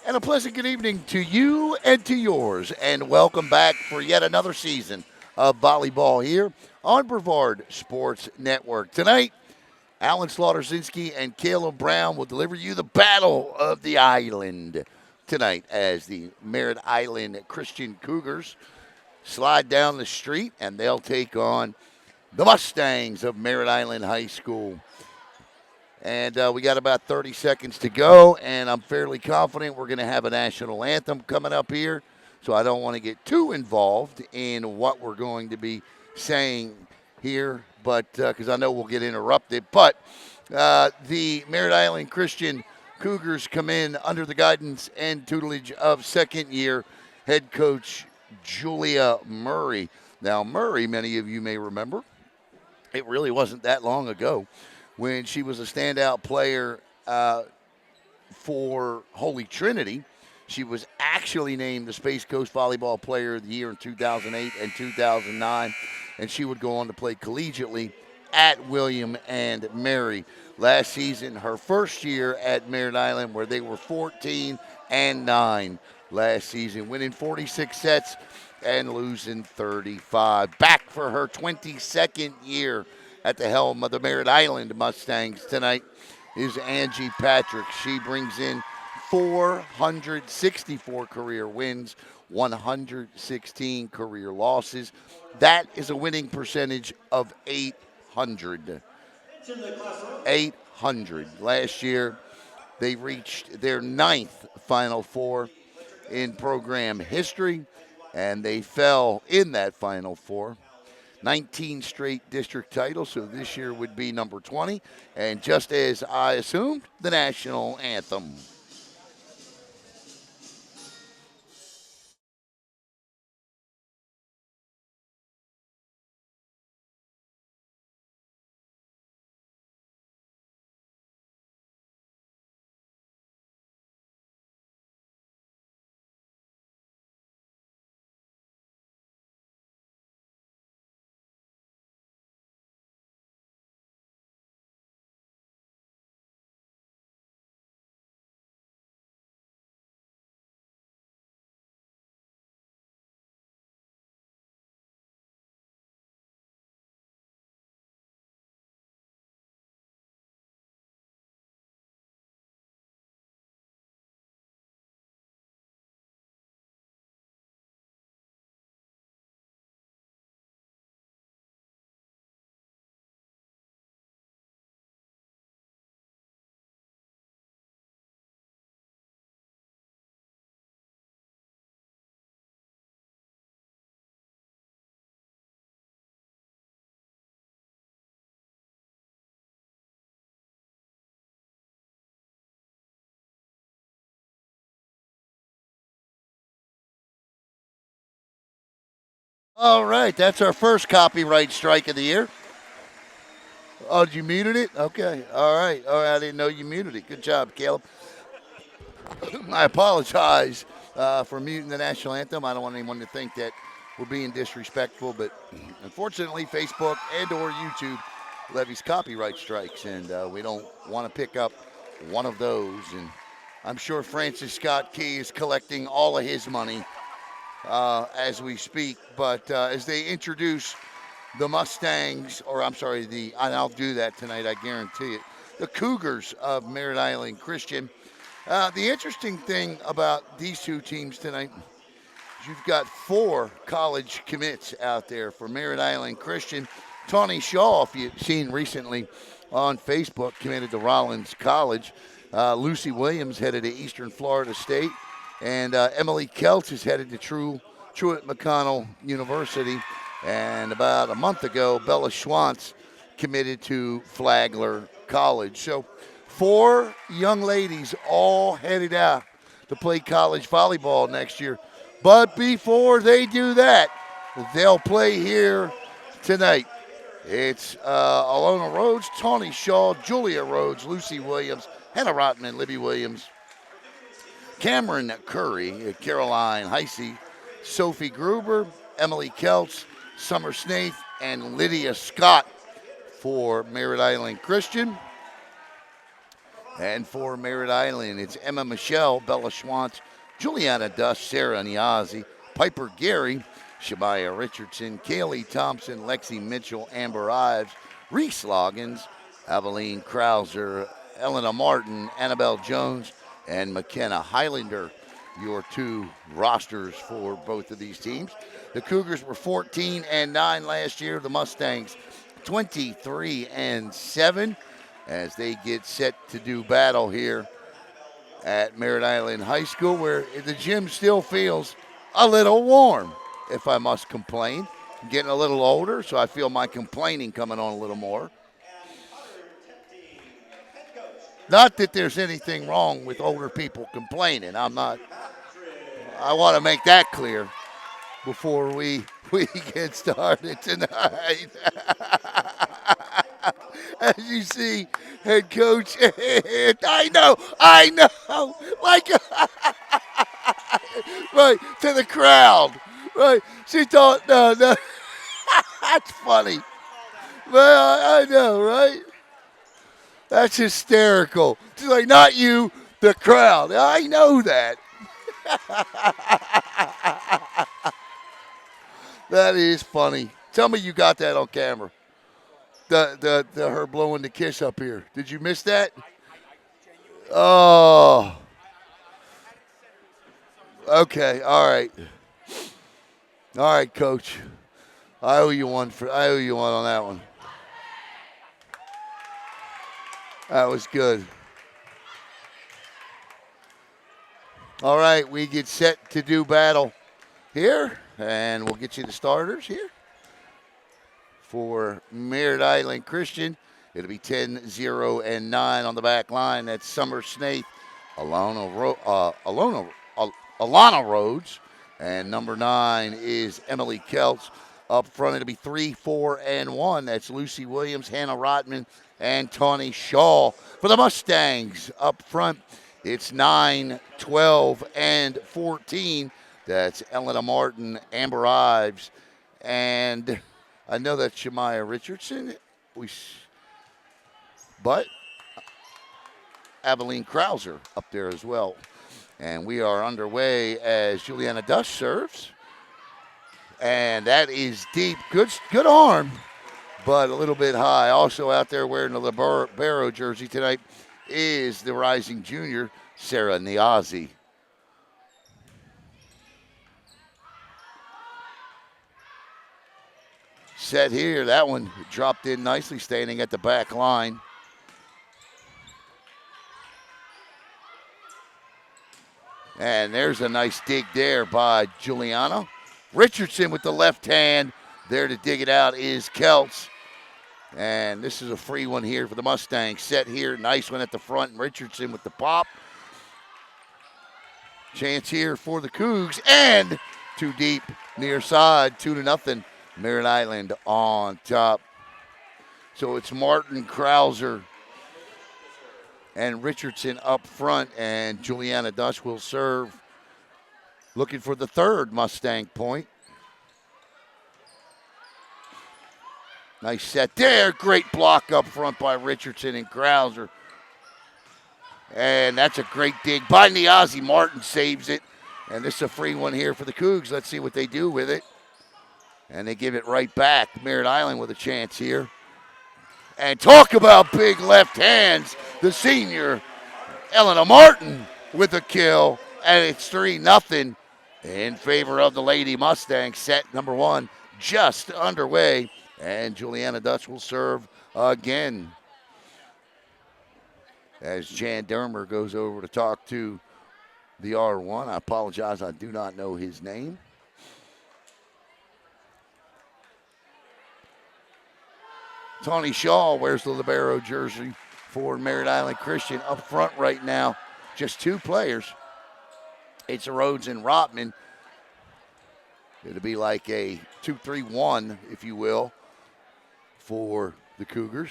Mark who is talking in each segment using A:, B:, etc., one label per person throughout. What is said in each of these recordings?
A: And a pleasant good evening to you and to yours. And welcome back for yet another season of volleyball here on Brevard Sports Network. Tonight, Alan Slaughterzinski and Caleb Brown will deliver you the Battle of the Island tonight as the Merritt Island Christian Cougars slide down the street and they'll take on the Mustangs of Merritt Island High School. And we got about 30 seconds to go, and I'm fairly confident we're going to have a national anthem coming up here. So I don't want to get too involved in what we're going to be saying here, but because I know we'll get interrupted. But the Merritt Island Christian Cougars come in under the guidance and tutelage of second-year head coach Julia Murray. Now, Murray, many of you may remember, it really wasn't that long ago when she was a standout player for Holy Trinity. She was actually named the Space Coast Volleyball Player of the Year in 2008 and 2009, and she would go on to play collegiately at William and Mary. Last season, her first year at Merritt Island, where they were 14-9 last season, winning 46 sets and losing 35. Back for her 22nd year at the helm of the Merritt Island Mustangs tonight is Angie Patrick. She brings in 464 career wins, 116 career losses. That is a winning percentage of 800. 800. Last year, they reached their ninth Final Four in program history, and they fell in that Final Four. 19 straight district titles, so this year would be number 20. And just as I assumed, the national anthem. All right, that's our first copyright strike of the year. Oh, you muted it? Okay. All right. All right. I didn't know you muted it. Good job, Caleb. I apologize for muting the national anthem. I don't want anyone to think that we're being disrespectful, but unfortunately, Facebook and/or YouTube levies copyright strikes, and we don't want to pick up one of those. And I'm sure Francis Scott Key is collecting all of his money as we speak. But as they introduce the Mustangs, or I'm sorry, and I'll do that tonight, I guarantee it, the Cougars of Merritt Island Christian. The interesting thing about these two teams tonight is you've got four college commits out there for Merritt Island Christian. Tawnee Shaw, if you've seen recently on Facebook, committed to Rollins College. Lucy Williams headed to Eastern Florida State. And Emily Kelch is headed to Truett McConnell University. And about a month ago, Bella Schwantz committed to Flagler College. So four young ladies all headed out to play college volleyball next year. But before they do that, they'll play here tonight. It's Alona Rhodes, Tawnee Shaw, Julia Rhodes, Lucy Williams, Hannah Rottmann, Libby Williams, Cameron Curry, Caroline Heisey, Sophie Gruber, Emily Kelch, Summer Snaith, and Lydia Scott for Merritt Island Christian. And for Merritt Island, it's Emma Michelle, Bella Schwantz, Juliana Dust, Sarah Niazi, Piper Gary, Shabaya Richardson, Kaylee Thompson, Lexi Mitchell, Amber Ives, Reese Loggins, Aveline Krauser, Elena Martin, Annabelle Jones, and McKenna Highlander. Your two rosters for both of these teams. The Cougars were 14-9 last year. The Mustangs 23-7 as they get set to do battle here at Merritt Island High School, where the gym still feels a little warm, if I must complain. I'm getting a little older, so I feel my complaining coming on a little more. Not that there's anything wrong with older people complaining. I want to make that clear before we get started tonight. As you see, head coach, I know, like, right, to the crowd, right. She thought, no, that's funny. Well, I know, right? That's hysterical. She's like, not you, the crowd. I know that. That is funny. Tell me you got that on camera. The her blowing the kiss up here. Did you miss that? Oh. Okay. All right. All right, Coach. I owe you one on that one. That was good. All right, we get set to do battle here, and we'll get you the starters here. For Merritt Island Christian, it'll be 10-0-9 on the back line. That's Summer Snaith, Alona Rhodes, and number 9 is Emily Kelts. Up front, it'll be 3-4-1. That's Lucy Williams, Hannah Rottmann, and Tawnee Shaw. For the Mustangs, up front, it's 9, 12, and 14. That's Elena Martin, Amber Ives, and I know that's Shamaya Richardson, but Aveline Krauser up there as well. And we are underway as Juliana Dust serves. And that is deep. Good arm, but a little bit high. Also out there wearing the libero jersey tonight is the rising junior, Sarah Niazi. Set here. That one dropped in nicely, standing at the back line. And there's a nice dig there by Juliana. Richardson with the left hand. There to dig it out is Kelts. And this is a free one here for the Mustangs. Set here. Nice one at the front. Richardson with the pop. Chance here for the Cougs. And too deep near side. 2-0. Merritt Island on top. So it's Martin Krauser and Richardson up front, and Juliana Dust will serve, looking for the third Mustang point. Nice set there. Great block up front by Richardson and Krauser. And that's a great dig by Niazi. Martin saves it. And this is a free one here for the Cougs. Let's see what they do with it. And they give it right back. Merritt Island with a chance here. And talk about big left hands. The senior, Elena Martin, with a kill. And it's 3-0 in favor of the Lady Mustangs. Set number 1 just underway. And Juliana Dutch will serve again. As Jan Dermer goes over to talk to the R1. I apologize, I do not know his name. Tawnee Shaw wears the libero jersey for Merritt Island Christian up front right now. Just 2 players. It's Rhodes and Rottmann. It'll be like a 2-3-1, if you will, for the Cougars.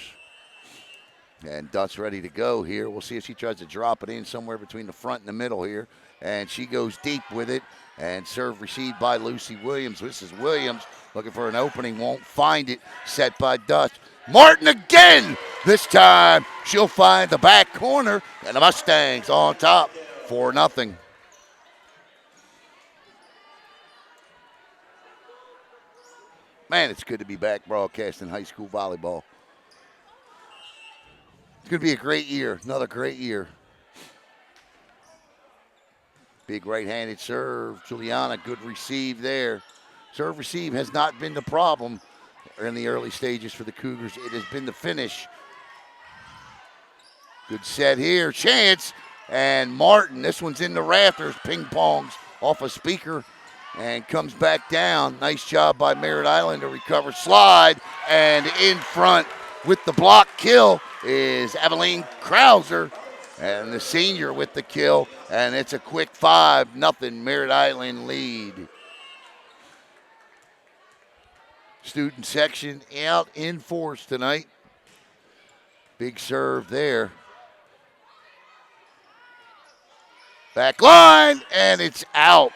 A: And Dut's ready to go here. We'll see if she tries to drop it in somewhere between the front and the middle here. And she goes deep with it. And serve received by Lucy Williams. This is Williams looking for an opening, won't find it. Set by Dutch. Martin again This time, she'll find the back corner, and the Mustangs on top, 4-0. Man, it's good to be back broadcasting high school volleyball. It's going to be a great year, another great year. Big right-handed serve. Juliana, good receive there. Serve receive has not been the problem in the early stages for the Cougars. It has been the finish. Good set here. Chance. And Martin, this one's in the rafters. Ping pongs off a speaker and comes back down. Nice job by Merritt Island to recover. Slide. And in front with the block kill is Evelyn Krauser. And the senior with the kill, and it's a quick 5-0 Merritt Island lead. Student section out in force tonight. Big serve there. Back line, and it's out.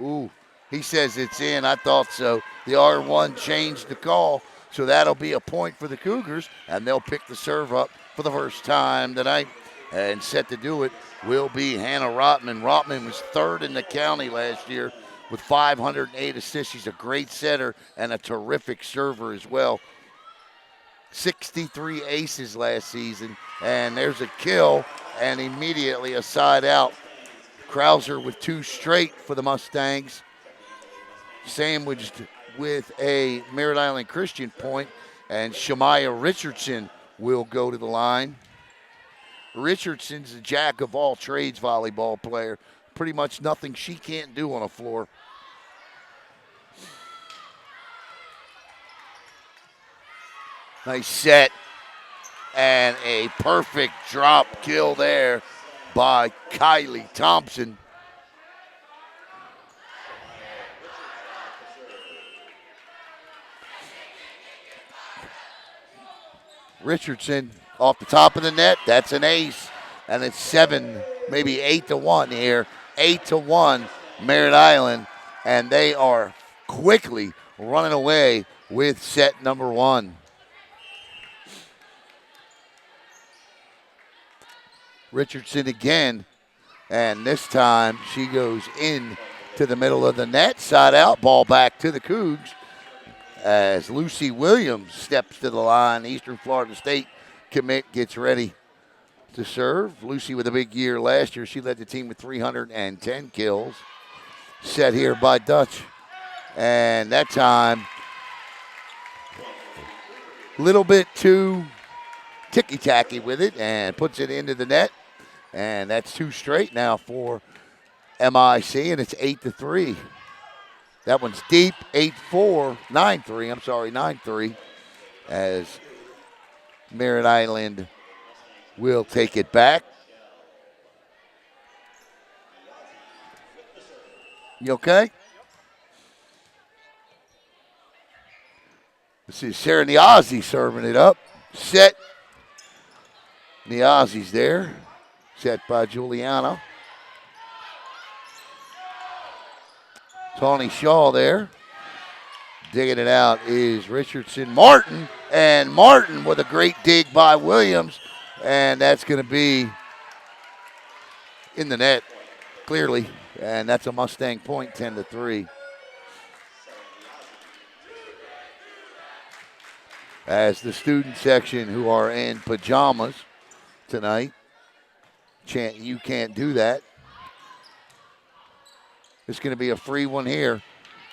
A: Ooh. He says it's in. I thought so. The R1 changed the call, so that'll be a point for the Cougars, and they'll pick the serve up for the first time tonight. And set to do it will be Hannah Rottmann. Rottmann was third in the county last year with 508 assists. She's a great setter and a terrific server as well. 63 aces last season. And there's a kill and immediately a side out. Krauser with 2 straight for the Mustangs. Sandwiched with a Merritt Island Christian point, and Shemaya Richardson will go to the line. Richardson's a jack of all trades volleyball player. Pretty much nothing she can't do on a floor. Nice set and a perfect drop kill there by Kylie Thompson. Richardson off the top of the net. That's an ace. And it's 7, maybe 8-1 here. 8-1 Merritt Island. And they are quickly running away with set number 1. Richardson again. And this time she goes in to the middle of the net. Side out. Ball back to the Cougs as Lucy Williams steps to the line. Eastern Florida State commit gets ready to serve. Lucy with a big year last year. She led the team with 310 kills. Set here by Dutch. And that time, a little bit too ticky-tacky with it and puts it into the net. And that's 2 straight now for MIC, and it's 8-3. That one's deep, 8-4, 9-3, 9-3, as Merritt Island will take it back. You okay? This is Sarah Niazi serving it up. Set. Niazi's there. Set by Juliana. Tawnee Shaw there. Digging it out is Richardson. Martin. And Martin with a great dig by Williams. And that's going to be in the net, clearly. And that's a Mustang point, 10-3. As the student section, who are in pajamas tonight, you can't do that. It's going to be a free one here.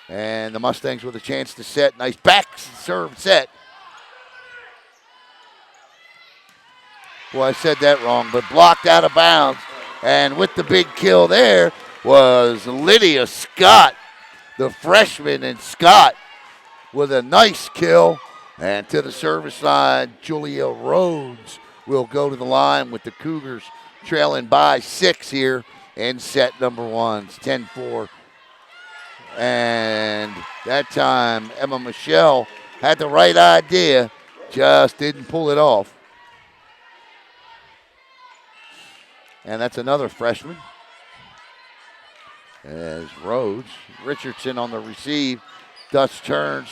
A: And the Mustangs with a chance to set. Nice back serve set. Well, I said that wrong, but blocked out of bounds. And with the big kill there was Lydia Scott, the freshman, and Scott with a nice kill. And to the service line, Julia Rhodes will go to the line with the Cougars trailing by 6 here in set number 1. It's 10-4. And that time, Emma Michelle had the right idea, just didn't pull it off. And that's another freshman. As Rhodes, Richardson on the receive. Dutch turns,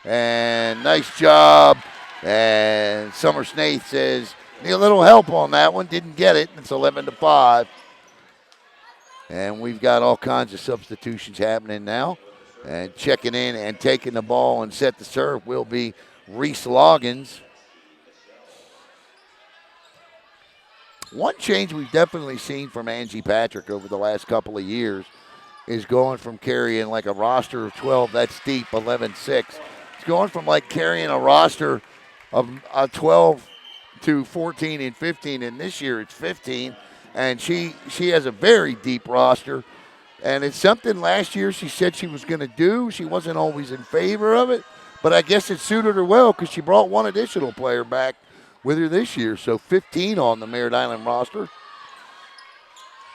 A: and nice job And Summer Snaith says, need a little help on that one. Didn't get it. It's 11-5. And we've got all kinds of substitutions happening now. And checking in and taking the ball and set the serve will be Reese Loggins. One change we've definitely seen from Angie Patrick over the last couple of years is going from carrying like a roster of 12, that's deep, 11-6. It's going from like carrying a roster of 12 to 14 and 15, and this year it's 15. And she has a very deep roster. And it's something last year she said she was going to do. She wasn't always in favor of it, but I guess it suited her well because she brought one additional player back with her this year. So 15 on the Merritt Island roster.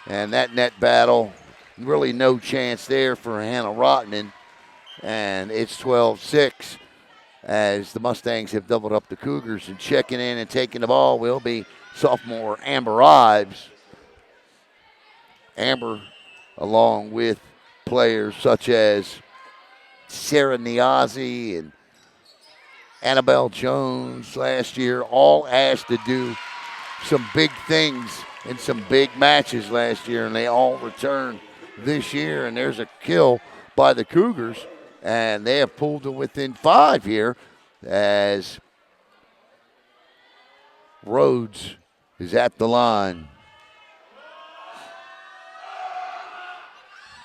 A: And that net battle, really no chance there for Hannah Rottmann. And it's 12-6 as the Mustangs have doubled up the Cougars. And checking in and taking the ball will be sophomore Amber Ives. Amber, along with players such as Sarah Niazi and Annabelle Jones last year, all asked to do some big things in some big matches last year, and they all returned this year. And there's a kill by the Cougars, and they have pulled to within 5 here as Rhodes is at the line.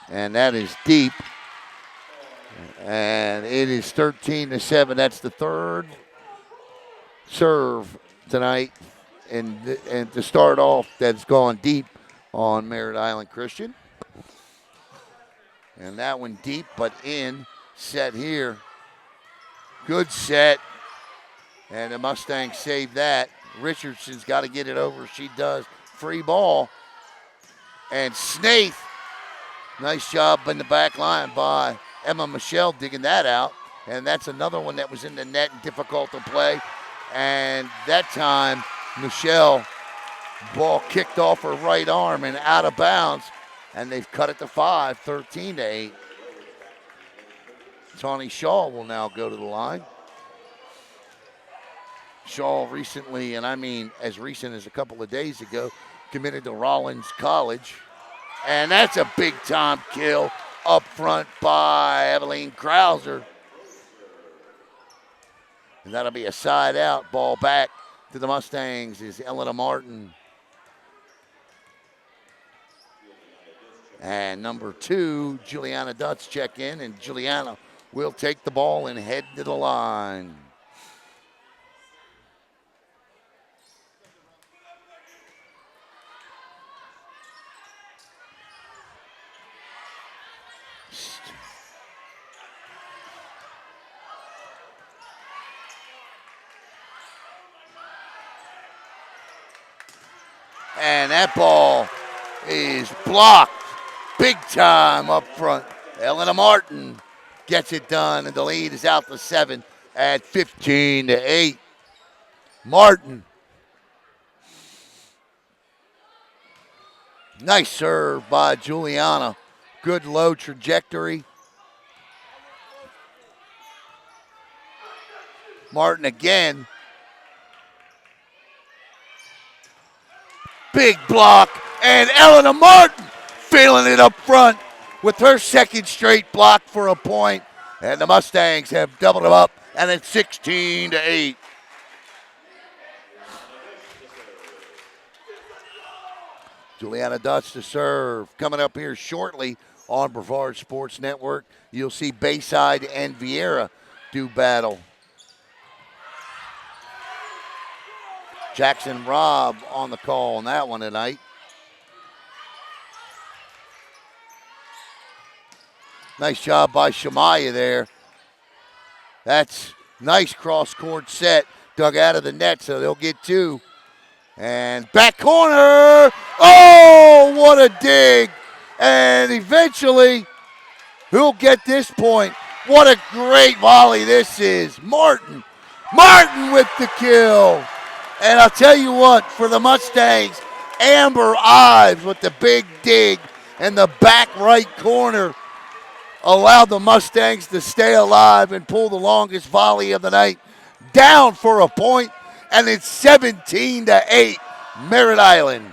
A: And that is deep. And it is 13-7. That's the third serve tonight. And to start off, that's gone deep on Merritt Island Christian. And that one deep, but in. Set here. Good set. And the Mustangs saved that. Richardson's got to get it over. She does. Free ball. And Snaith. Nice job in the back line by Emma Michelle digging that out. And that's another one that was in the net and difficult to play. And that time, Michelle, ball kicked off her right arm and out of bounds. And they've cut it to 5, 13-8. Tawnie Shaw will now go to the line. Shaw recently, and I mean as recent as a couple of days ago, committed to Rollins College. And that's a big-time kill up front by Eveline Krauser. And that'll be a side out. Ball back to the Mustangs is Elena Martin. And number 2, Juliana Dutz check in, and Juliana will take the ball and head to the line. And that ball is blocked big time up front. Elena Martin gets it done, and the lead is out to 7 at 15-8. Martin. Nice serve by Juliana. Good low trajectory. Martin again. Big block, and Elena Martin feeling it up front with her second straight block for a point. And the Mustangs have doubled them up, and it's 16-8. Juliana Dutz to serve. Coming up here shortly on Brevard Sports Network, you'll see Bayside and Vieira do battle. Jackson Robb on the call on that one tonight. Nice job by Shamaya there. That's nice cross-court set. Dug out of the net, so they'll get 2. And back corner. Oh, what a dig. And eventually, who'll get this point? What a great volley this is. Martin. Martin with the kill. And I'll tell you what, for the Mustangs, Amber Ives with the big dig in the back right corner allowed the Mustangs to stay alive and pull the longest volley of the night down for a point, and it's 17-8, Merritt Island.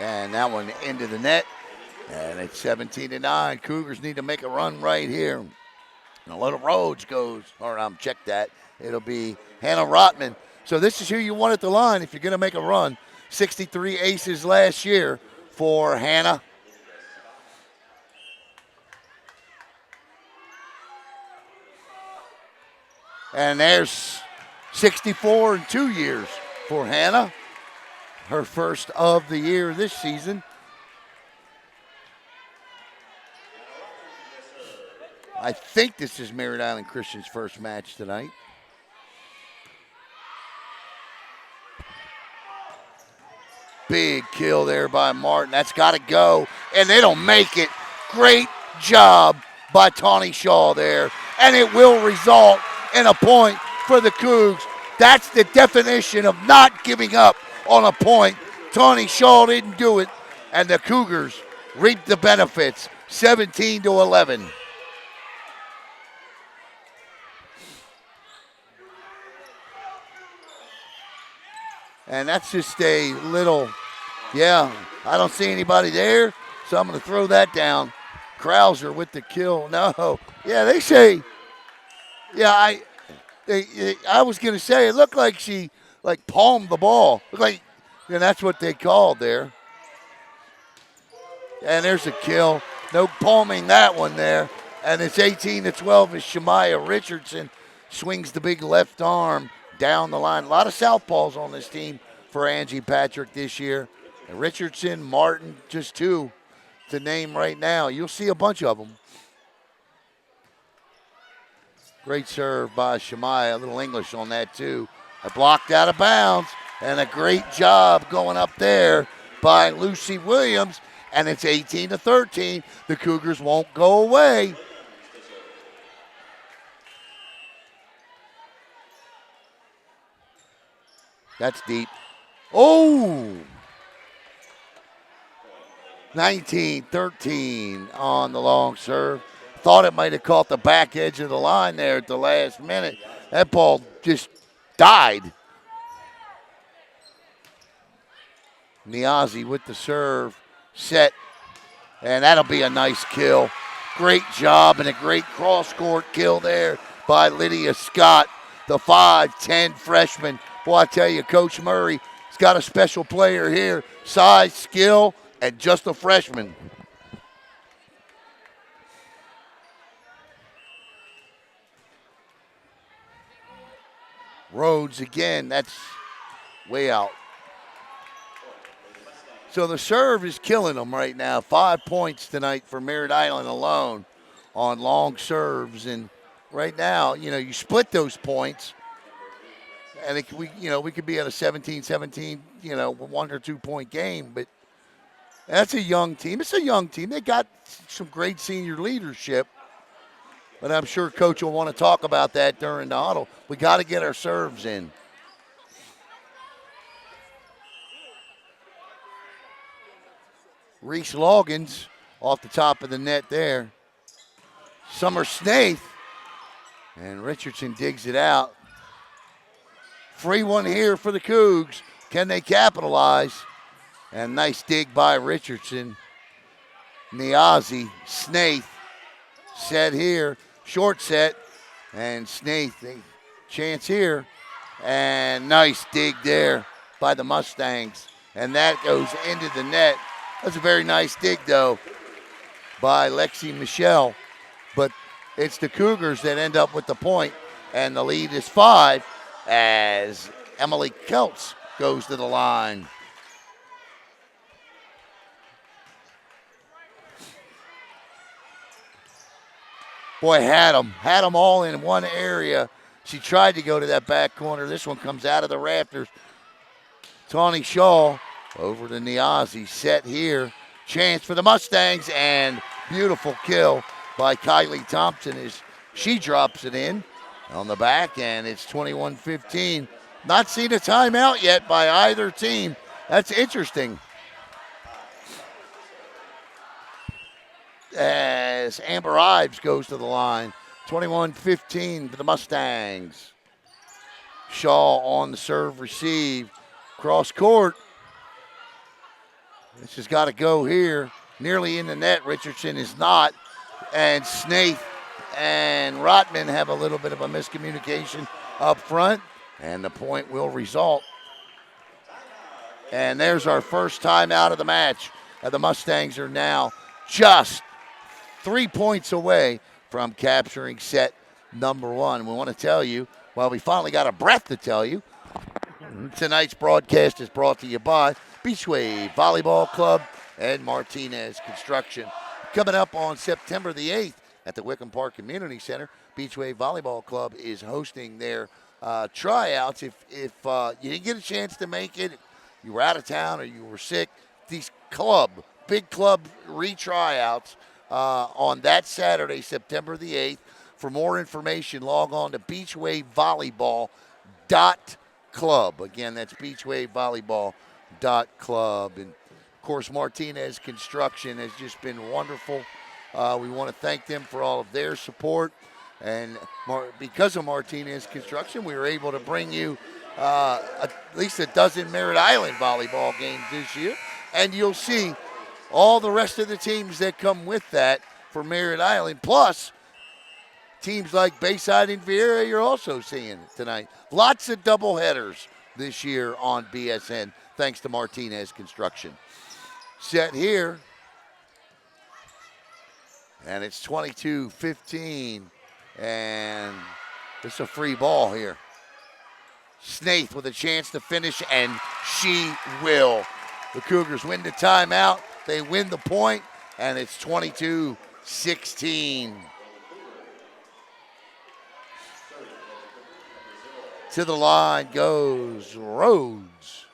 A: And that one into the net. And it's 17-9. Cougars need to make a run right here. And Alona Rhodes goes, check that. It'll be Hannah Rottmann. So this is who you want at the line if you're going to make a run. 63 aces last year for Hannah. And there's 64 in 2 years for Hannah. Her first of the year this season. I think this is Merritt Island Christian's first match tonight. Big kill there by Martin. That's got to go. And they don't make it. Great job by Tawnee Shaw there. And it will result in a point for the Cougs. That's the definition of not giving up on a point. Tawnee Shaw didn't do it, and the Cougars reaped the benefits, 17-11. And that's just a little, I don't see anybody there, so I'm going to throw that down. Krauser with the kill. No. Yeah, they say, I was going to say, it looked like she, palmed the ball. Looked like, that's what they called there. And there's a kill. No palming that one there. And it's 18-12 as Shemaya Richardson swings the big left arm down the line. A lot of southpaws on this team for Angie Patrick this year. And Richardson, Martin, just two to name right now. You'll see a bunch of them. Great serve by Shemaya. A little English on that, too. A blocked out of bounds. And a great job going up there by Lucy Williams. And it's 18-13. The Cougars won't go away. That's deep. Oh! 19-13 on the long serve. Thought it might have caught the back edge of the line there at the last minute. That ball just died. Niazi with the serve, set, and that'll be a nice kill. Great job and a great cross-court kill there by Lydia Scott, the 5'10 freshman. Boy, I tell you, Coach Murray has got a special player here. Size, skill, and just a freshman. Rhodes again, that's way out. So the serve is killing them right now. 5 points tonight for Merritt Island alone on long serves. And right now, you split those points. And we could be at a 17-17, 1 or 2 point game. But that's a young team. It's a young team. They got some great senior leadership. But I'm sure Coach will want to talk about that during the huddle. We got to get our serves in. Reese Loggins off the top of the net there. Summer Snaith. And Richardson digs it out. Free one here for the Cougs. Can they capitalize? And nice dig by Richardson. Niazi, Snaith. Set here. Short set. And Snaith, chance here. And nice dig there by the Mustangs. And that goes into the net. That's a very nice dig, though, by Lexi Michelle. But it's the Cougars that end up with the point, and the lead is 5 as Emily Keltz goes to the line. Boy, had them all in one area. She tried to go to that back corner. This one comes out of the rafters. Tawnee Shaw over to Niazi, set here. Chance for the Mustangs, and beautiful kill by Kylie Thompson as she drops it in on the back, and it's 21-15. Not seen a timeout yet by either team. That's interesting. As Amber Ives goes to the line, 21-15 for the Mustangs. Shaw on the serve receive. Cross court. This has got to go here. Nearly in the net. Richardson is not. And Snaith and Rottmann have a little bit of a miscommunication up front. And the point will result. And there's our first time out of the match. The Mustangs are now just 3 points away from capturing set number one. We want to tell you, well, we finally got a breath to tell you. Tonight's broadcast is brought to you by Beachway Volleyball Club and Martinez Construction. Coming up on September the 8th at the Wickham Park Community Center, Beachway Volleyball Club is hosting their tryouts. If you didn't get a chance to make it, you were out of town or you were sick, these big club retryouts on that Saturday, September the 8th. For more information, log on to beachwayvolleyball.club. Again, that's beachwayvolleyball.club. And, of course, Martinez Construction has just been wonderful. We want to thank them for all of their support. And because of Martinez Construction, we were able to bring you at least a dozen Merritt Island volleyball games this year. And you'll see all the rest of the teams that come with that for Merritt Island. Plus, teams like Bayside and Vieira you're also seeing tonight. Lots of doubleheaders this year on BSN, thanks to Martinez Construction. Set here. And it's 22-15. And it's a free ball here. Snaith with a chance to finish, and she will. The Cougars win the timeout. They win the point, and it's 22-16. To the line goes Rhodes.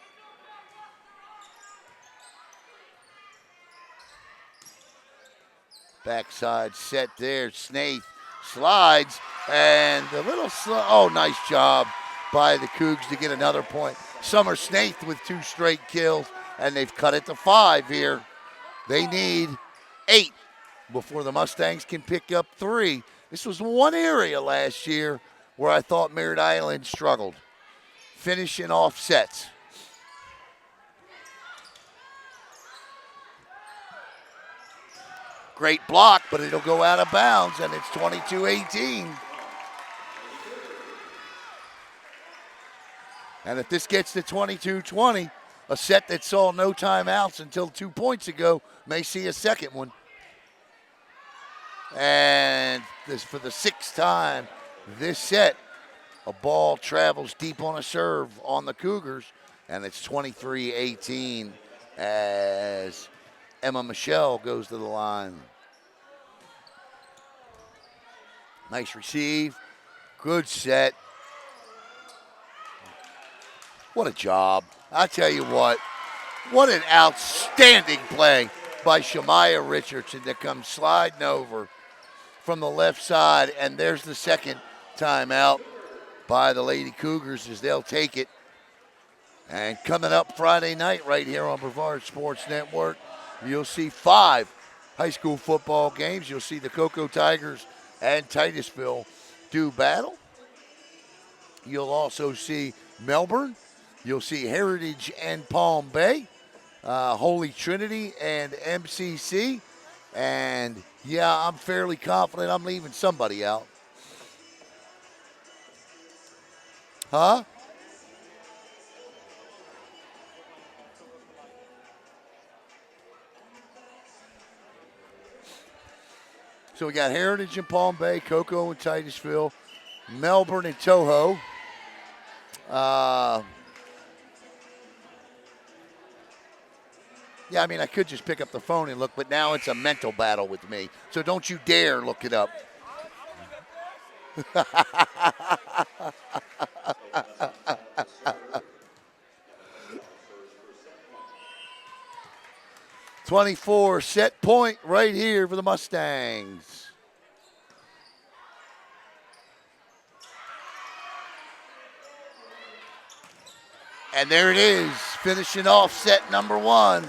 A: Backside set there. Snaith slides, and a little nice job by the Cougs to get another point. Summer Snaith with 2 straight kills, and they've cut it to 5 here. They need 8 before the Mustangs can pick up 3. This was one area last year where I thought Merritt Island struggled, finishing off sets. Great block, but it'll go out of bounds, and it's 22-18. And if this gets to 22-20, a set that saw no timeouts until 2 points ago may see a second one. And this for the 6th time this set, a ball travels deep on a serve on the Cougars, and it's 23-18 as Emma Michelle goes to the line. Nice receive. Good set. What a job. I tell you what an outstanding play by Shamaya Richardson that comes sliding over from the left side. And there's the second timeout by the Lady Cougars as they'll take it. And coming up Friday night right here on Brevard Sports Network, you'll see 5 high school football games. You'll see the Cocoa Tigers and Titusville do battle. You'll also see Melbourne. You'll see Heritage and Palm Bay, Holy Trinity and MCC. And, yeah, I'm fairly confident I'm leaving somebody out. Huh? So we got Heritage and Palm Bay, Cocoa and Titusville, Melbourne and Toho. Yeah, I mean, I could just pick up the phone and look, but now it's a mental battle with me. So don't you dare look it up. 24 set point right here for the Mustangs. And there it is, finishing off set number one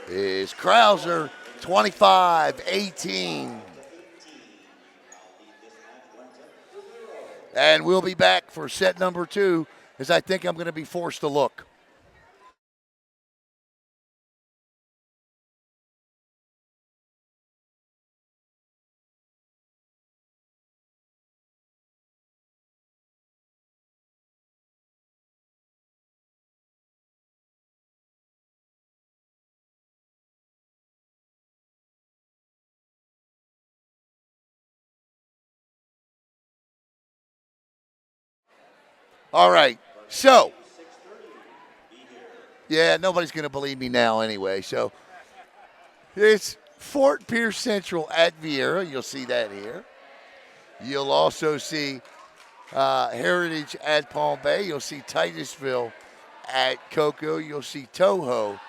A: is Krauser, 25-18. And we'll be back for set number two, as I think I'm going to be forced to look. All right, so, yeah, nobody's going to believe me now anyway. So, it's Fort Pierce Central at Vieira. You'll see that here. You'll also see Heritage at Palm Bay. You'll see Titusville at Cocoa. You'll see Toho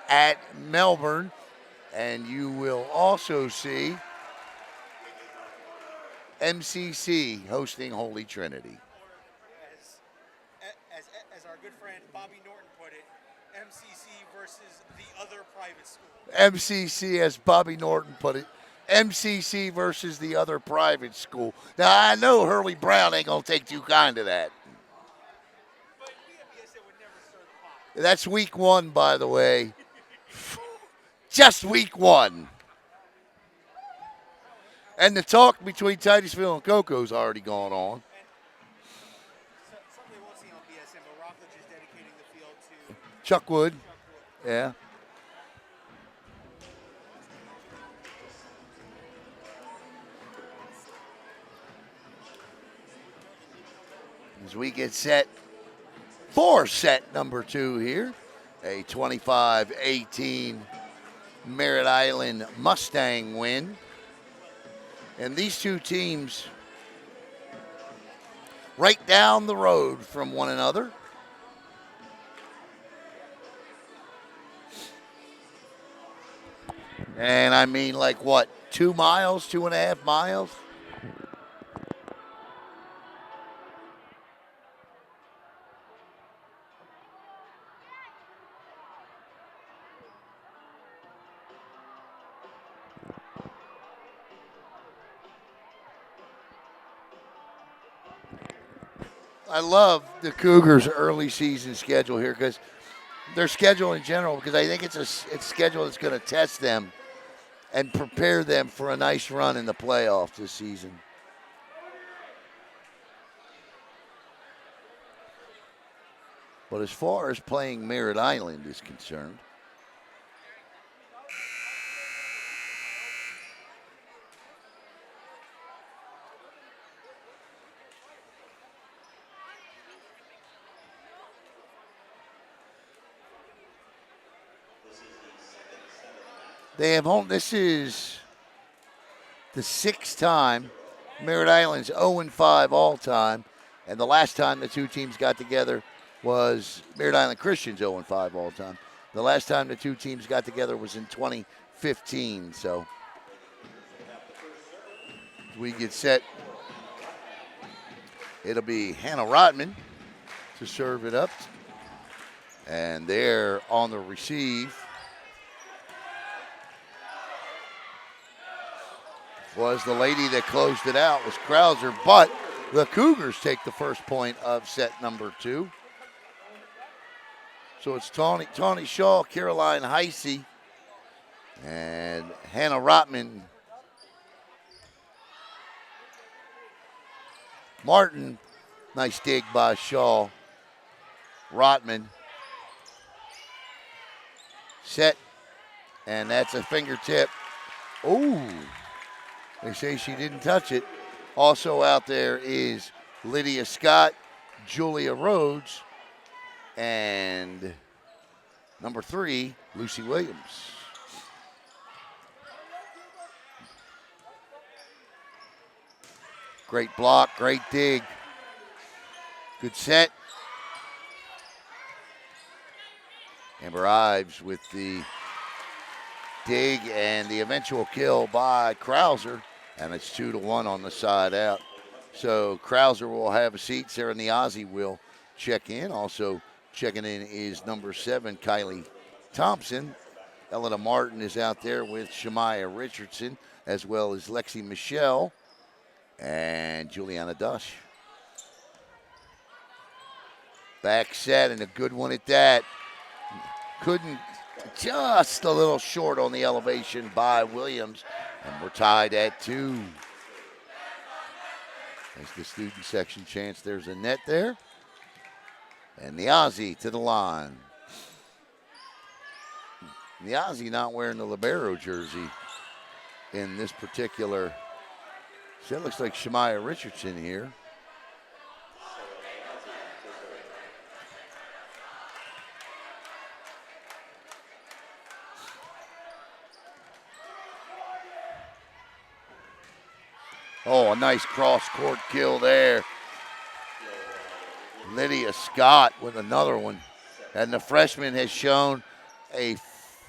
A: at Melbourne. And you will also see MCC hosting Holy Trinity.
B: As our good friend Bobby Norton put it, MCC versus the other private school.
A: MCC, as Bobby Norton put it, MCC versus the other private school. Now, I know Hurley Brown ain't going to take too kind to that.
B: But BSN would never serve pop.
A: That's week one, by the way. Just week one. And the talk between Titusville and Coco's already gone on.
B: Something they won't see on BSN, but Rockledge is dedicating the field to
A: Chuck Wood. Yeah. As we get set for set number two here, a 25-18 Merritt Island Mustang win. And these two teams right down the road from one another. And I mean, like what, 2 miles, 2.5 miles? I love the Cougars' early season schedule here because their schedule in general, because I think it's a schedule that's going to test them and prepare them for a nice run in the playoffs this season. But as far as playing Merritt Island is concerned, they have home. This is the 6th time. Merritt Island's 0-5 all time. And the last time the two teams got together was Merritt Island Christians 0-5 all time. The last time the two teams got together was in 2015. So we get set. It'll be Hannah Rottmann to serve it up. And they're on the receive. Was the lady that closed it out was Krauser, but the Cougars take the first point of set number two. So it's Tawnee Shaw, Caroline Heisey, and Hannah Rottmann. Martin, nice dig by Shaw. Rottmann. Set, and that's a fingertip. Oh, they say she didn't touch it. Also out there is Lydia Scott, Julia Rhodes, and number 3, Lucy Williams. Great block, great dig. Good set. Amber Ives with the dig and the eventual kill by Krauser, and it's 2-1 on the side out. So Krauser will have a seat. Sarah Niazi will check in. Also, Checking in is number 7, Kylie Thompson. Elena Martin is out there with Shemaya Richardson, as well as Lexi Michelle and Juliana Dush. Back set, and a good one at that. Couldn't, just a little short on the elevation by Williams, and we're tied at 2. As the student section chants, there's a net there. And the Aussie to the line. The Aussie not wearing the libero jersey in this particular. So it looks like Shemaya Richardson here. Oh, a nice cross-court kill there. Lydia Scott with another one. And the freshman has shown a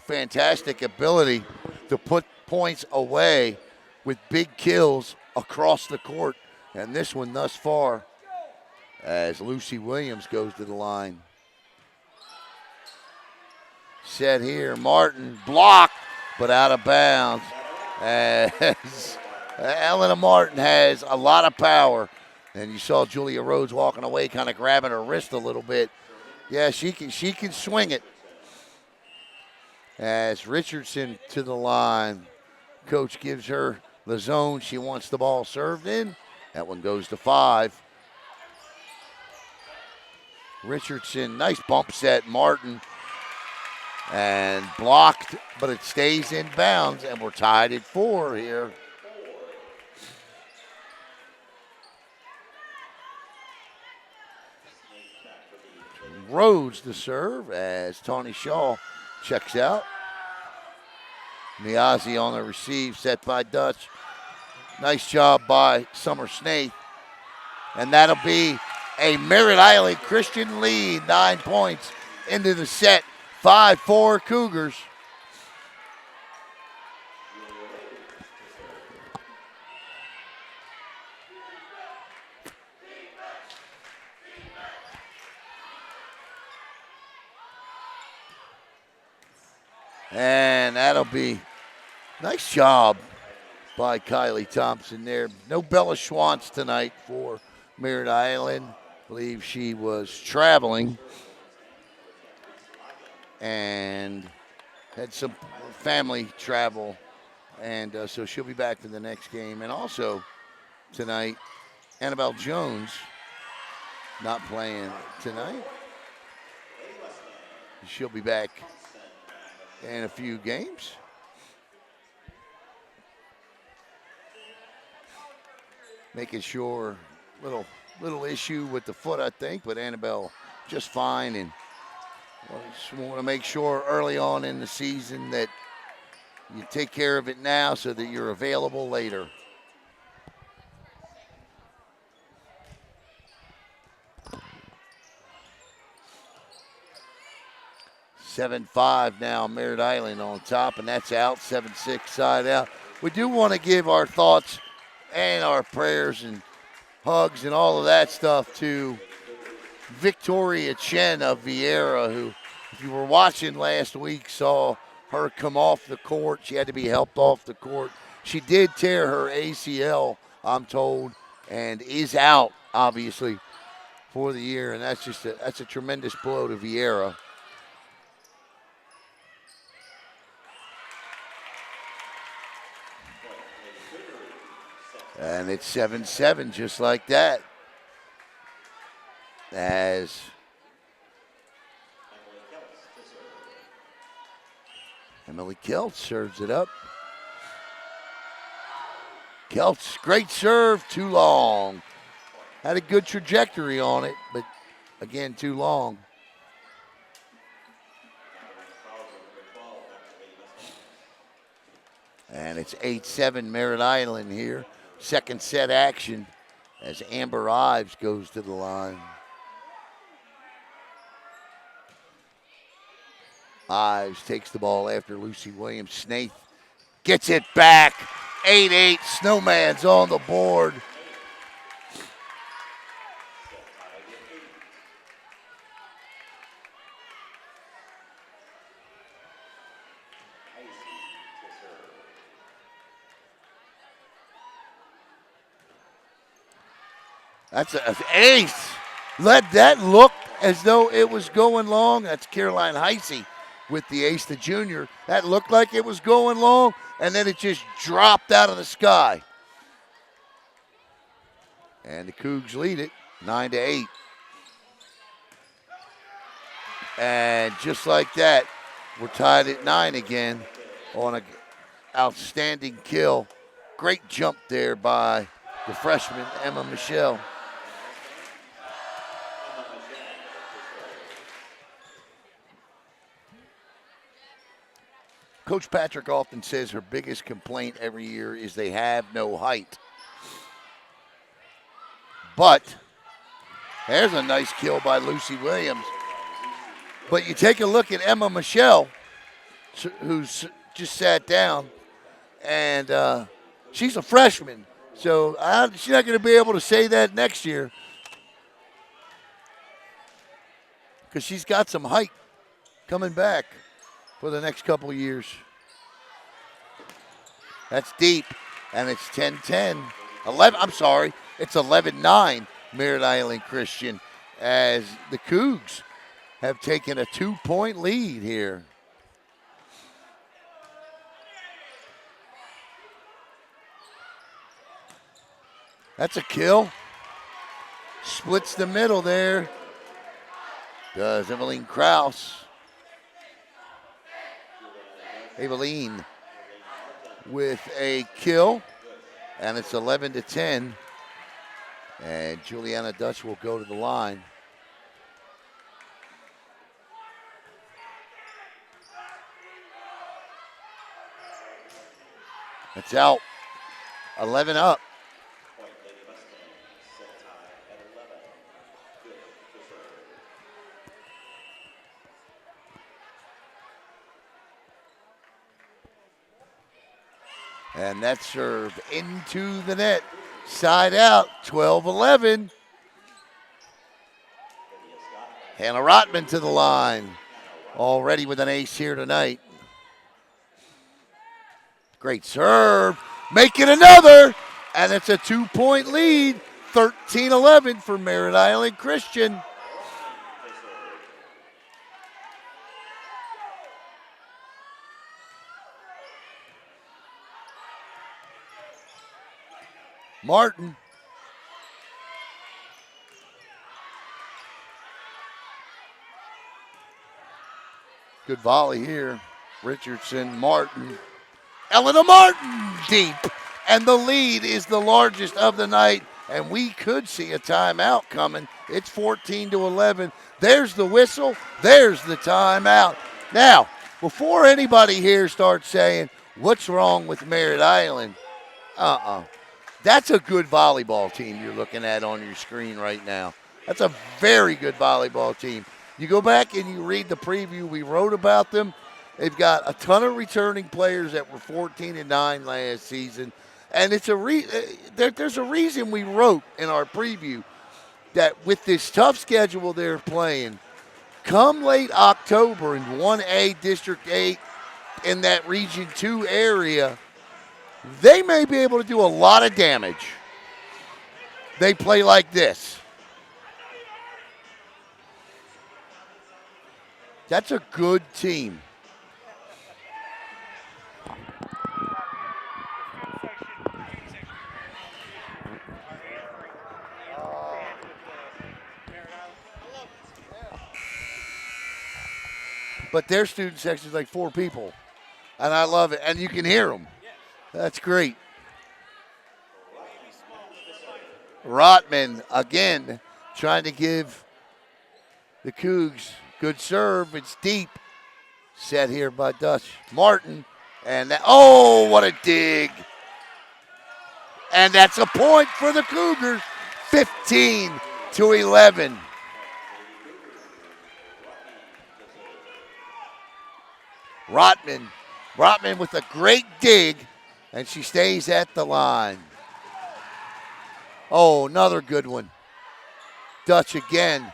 A: fantastic ability to put points away with big kills across the court. And this one thus far, as Lucy Williams goes to the line. Set here, Martin blocked, but out of bounds. As Elena Martin has a lot of power. And you saw Julia Rhodes walking away, kind of grabbing her wrist a little bit. Yeah, she can swing it. As Richardson to the line. Coach gives her the zone she wants the ball served in. That one goes to 5. Richardson, nice bump set. Martin, and blocked, but it stays in bounds, and we're tied at 4 here. Rhodes to serve as Tawnee Shaw checks out. Miazzi on the receive, set by Dutch. Nice job by Summer Snaith. And that'll be a Merritt Island Christian lead, 9 points into the set, 5-4 Cougars. And that'll be nice job by Kylie Thompson there. No Bella Schwantz tonight for Merritt Island. I believe she was traveling and had some family travel. And so she'll be back for the next game. And also tonight, Annabelle Jones not playing tonight. She'll be back in a few games. Making sure, little issue with the foot, I think, but Annabelle just fine. And just want to make sure early on in the season that you take care of it now so that you're available later. (7-5) now, Merritt Island on top, and that's out. 7-6 side out. We do want to give our thoughts and our prayers and hugs and all of that stuff to Victoria Chen of Vieira, who, if you were watching last week, saw her come off the court. She had to be helped off the court. She did tear her ACL, I'm told, and is out, obviously, for the year. And that's just that's a tremendous blow to Vieira. And it's 7-7 just like that. As Emily Keltz serves it up. Keltz, great serve, too long. Had a good trajectory on it, but again, too long. And it's 8-7 Merritt Island here. Second set action as Amber Ives goes to the line. Ives takes the ball after Lucy Williams. Snaith gets it back. 8-8, Snowman's on the board. That's an ace. That looked as though it was going long. That's Caroline Heisey with the ace, the junior. That looked like it was going long, and then it just dropped out of the sky. And the Cougs lead it 9-8. And just like that, we're tied at 9 again on an outstanding kill. Great jump there by the freshman, Emma Michelle. Coach Patrick often says her biggest complaint every year is they have no height. But there's a nice kill by Lucy Williams. But you take a look at Emma Michelle, who's just sat down, and she's a freshman. So she's not going to be able to say that next year because she's got some height coming back for the next couple of years. That's deep, and it's 10-10. 11, I'm sorry, it's 11-9 Merritt Island Christian as the Cougs have taken a 2-point lead here. That's a kill. Splits the middle there. Does Eveline Kraus. Eveline with a kill. And it's 11-10. And Juliana Dutch will go to the line. It's out. 11 up. And that serve into the net. Side out, 12-11. Hannah Rottmann to the line. Already with an ace here tonight. Great serve. Make it another. And it's a 2-point lead. 13-11 for Merritt Island Christian. Martin. Good volley here. Richardson, Martin. Elena Martin deep. And the lead is the largest of the night. And we could see a timeout coming. It's 14-11. There's the whistle. There's the timeout. Now, before anybody here starts saying, what's wrong with Merritt Island? That's a good volleyball team you're looking at on your screen right now. That's a very good volleyball team. You go back and you read the preview we wrote about them. They've got a ton of returning players that were 14-9 last season. And it's there's a reason we wrote in our preview that with this tough schedule they're playing, come late October in 1A District 8 in that Region 2 area, they may be able to do a lot of damage. They play like this. That's a good team. But their student section is like 4 people, and I love it. And you can hear them. That's great. Rottmann, again, trying to give the Cougs good serve. It's deep. Set here by Dutch. Martin, and that, oh, what a dig. And that's a point for the Cougars, 15-11. Rottmann with a great dig, and she stays at the line. Oh, another good one. Dutch again.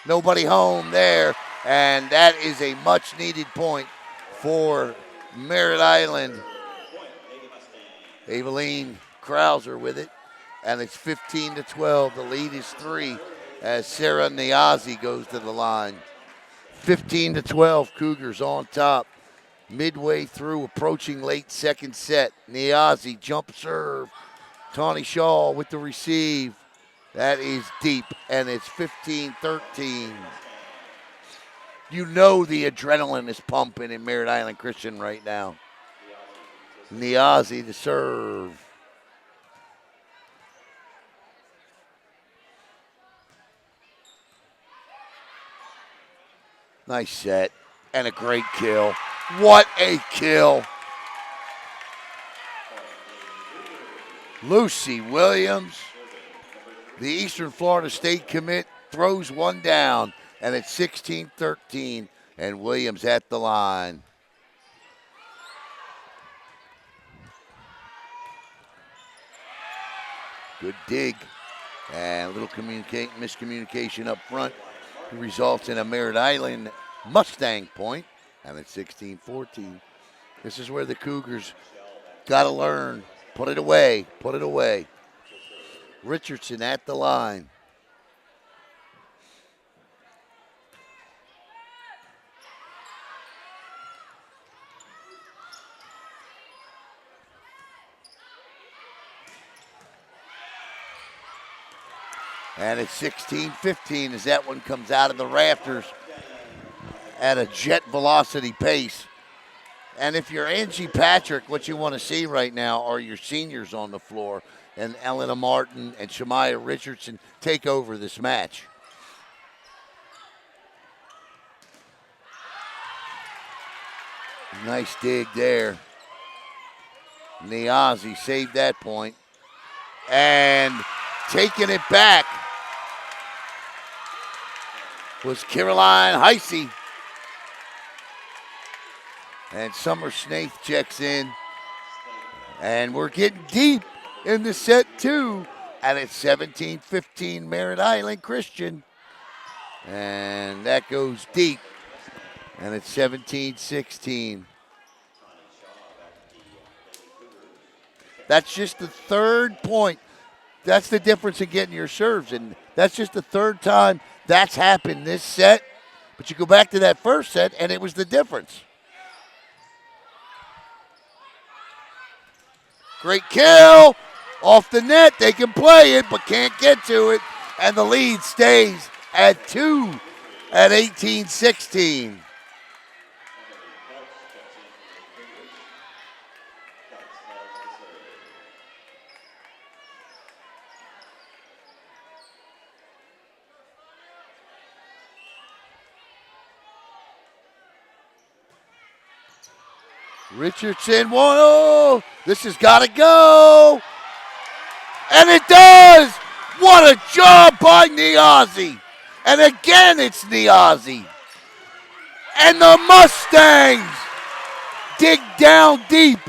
A: Nobody home there, and that is a much-needed point for Merritt Island. Eveline Krauser with it. and it's 15-12. The lead is 3 as Sarah Niazi goes to the line. 15-12, Cougars on top. Midway through, approaching late second set. Niazi jump serve. Tawnee Shaw with the receive. That is deep, and it's 15-13. You know the adrenaline is pumping in Merritt Island Christian right now. Niazi to serve. Nice set and a great kill. What a kill. Lucy Williams, the Eastern Florida State commit, throws one down, and it's 16-13, and Williams at the line. Good dig, and a little miscommunication up front results in a Merritt Island Mustang point, and it's 16-14. This is where the Cougars got to learn. Put it away. Put it away. Richardson at the line. And it's 16-15 as that one comes out of the rafters at a jet velocity pace. And if you're Angie Patrick, what you want to see right now are your seniors on the floor, and Elena Martin and Shamaya Richardson take over this match. Nice dig there. Niazi saved that point. And taking it back was Caroline Heisey. And Summer Snaith checks in. And we're getting deep in the set two. And it's 17-15 Merritt Island Christian. And that goes deep. And it's 17-16. That's just the third point. That's the difference in getting your serves. And that's just the third time that's happened this set. But you go back to that first set, and it was the difference. Great kill. Off the net. They can play it, but can't get to it. And the lead stays at 2 at 18-16. Richardson, whoa, this has got to go. And it does. What a job by Niazi. And again, it's Niazi. And the Mustangs dig down deep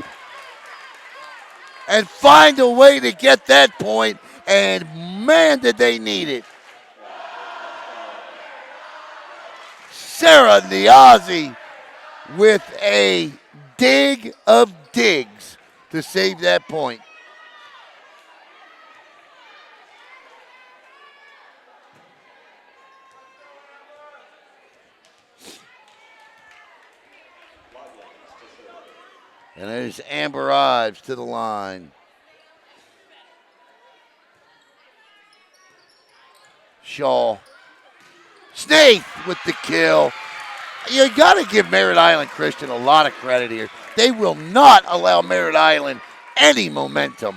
A: and find a way to get that point. And man, did they need it. Sarah Niazi with a dig of digs to save that point. And there's Amber Ives to the line. Shaw. Snaith with the kill. You got to give Merritt Island Christian a lot of credit here. They will not allow Merritt Island any momentum.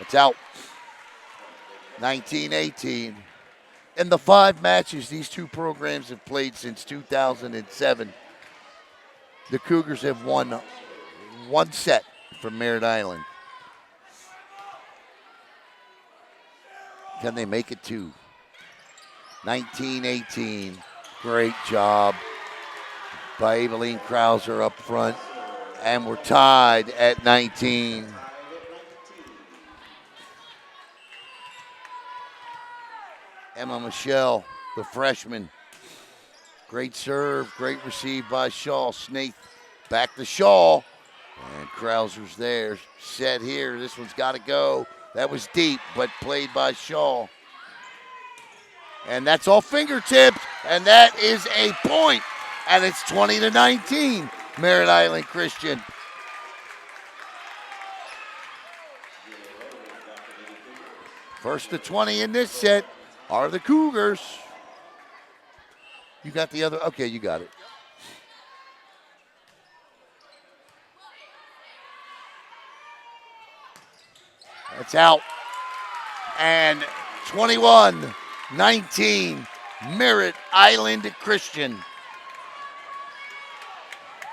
A: It's out. 19-18. In the 5 matches these two programs have played since 2007, the Cougars have won 1 set from Merritt Island. Can they make it 2? 19-18. Great job by Eveline Krauser up front. And we're tied at 19. Emma Michelle, the freshman, Great serve, great receive by Shaw. Snaith back to Shaw. And Krauser's there. Set here. This one's got to go. That was deep, but played by Shaw. And that's all fingertips. And that is a point. And it's 20-19. Merritt Island Christian. First to 20 in this set are the Cougars. You got the other? Okay, you got it. That's out. And 21-19, Merritt Island Christian.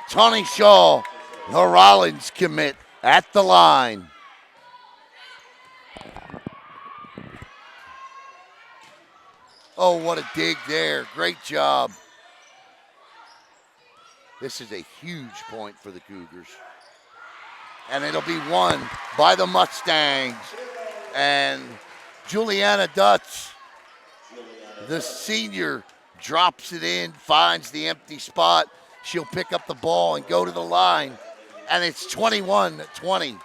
A: Tawnee Shaw, the Rollins commit at the line. Oh, what a dig there. Great job. This is a huge point for the Cougars. And it'll be won by the Mustangs. And Juliana Dutz, the senior, drops it in, finds the empty spot. She'll pick up the ball and go to the line. And it's 21-20.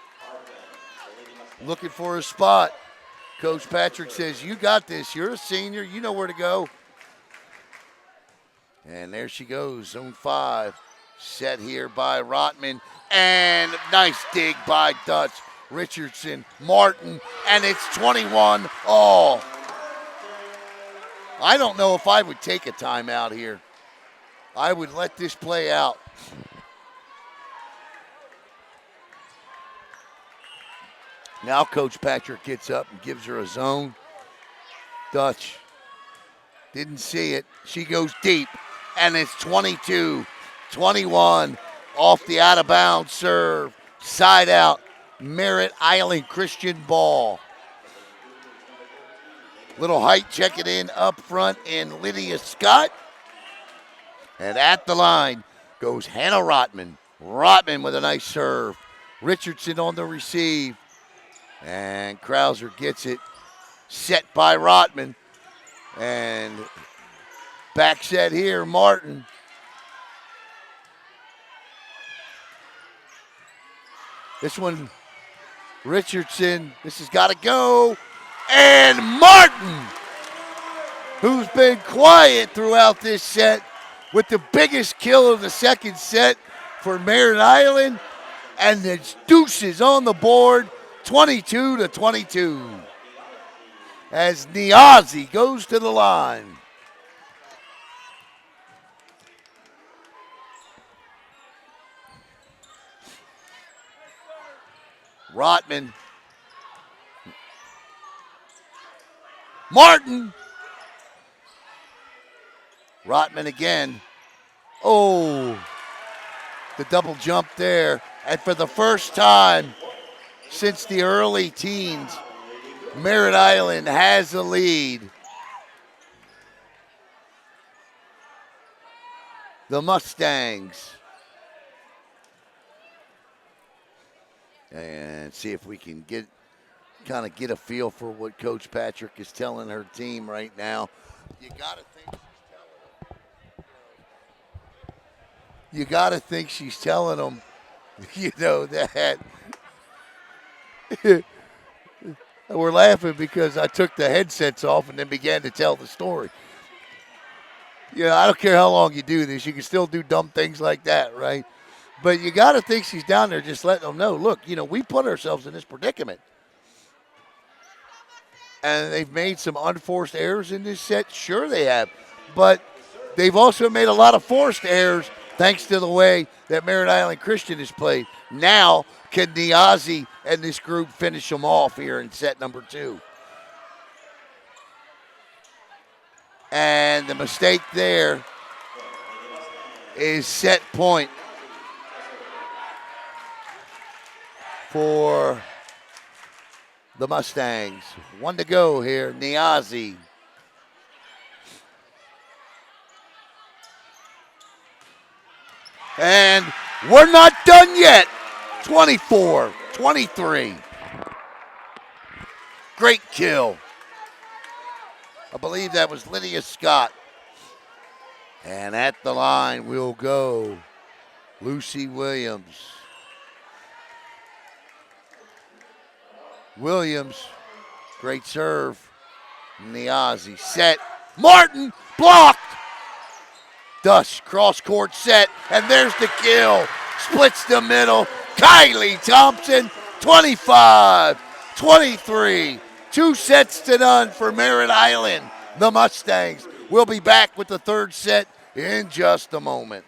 A: Looking for a spot. Coach Patrick says, you got this. You're a senior. You know where to go. And there she goes, zone 5. Set here by Rottmann. And nice dig by Dutch, Richardson, Martin. And it's 21 all. I don't know if I would take a timeout here. I would let this play out. Now Coach Patrick gets up and gives her a zone. Dutch didn't see it. She goes deep, and it's 22-21 off the out-of-bounds serve. Side out, Merritt Island Christian ball. Little height checking in up front in Lydia Scott. And at the line goes Hannah Rottmann. Rottmann with a nice serve. Richardson on the receive. And Krauser gets it. Set by Rottmann. And back set here, Martin. This one, Richardson. This has got to go. And Martin, who's been quiet throughout this set, with the biggest kill of the second set for Merritt Island. And the deuces on the board, 22-22. As Niazi goes to the line. Rottmann. Martin. Rottmann again. Oh, the double jump there. And for the first time since the early teens, Merritt Island has the lead. The Mustangs. And see if we can get a feel for what Coach Patrick is telling her team right now. You gotta think she's telling them, that we're laughing because I took the headsets off and then began to tell the story. I don't care how long you do this, you can still do dumb things like that, right? But you got to think she's down there just letting them know, look, we put ourselves in this predicament. And they've made some unforced errors in this set. Sure they have. But they've also made a lot of forced errors thanks to the way that Merritt Island Christian has played. Now, can Niazi and this group finish them off here in set number 2? And the mistake there is set point for the Mustangs. 1 to go here, Niazi. And we're not done yet. 24-23. Great kill. I believe that was Lydia Scott. And at the line will go Lucy Williams. Williams, great serve. Niazi set. Martin blocked. Dush cross court set, and there's the kill. Splits the middle. Kylie Thompson, 25-23. 2 sets to none for Merritt Island. The Mustangs will be back with the third set in just a moment.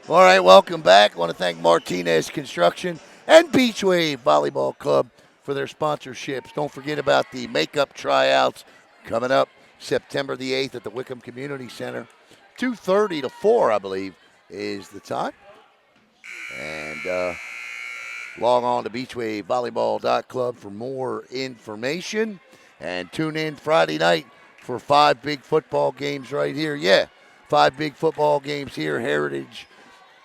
A: All right, welcome back. I want to thank Martinez Construction and Beach Wave Volleyball Club for their sponsorships. Don't forget about the makeup tryouts coming up September the 8th at the Wickham Community Center. 2:30 to 4, I believe, is the time. And log on to beachwavevolleyball.club for more information. And tune in Friday night for 5 big football games right here. Yeah, 5 big football games here. Heritage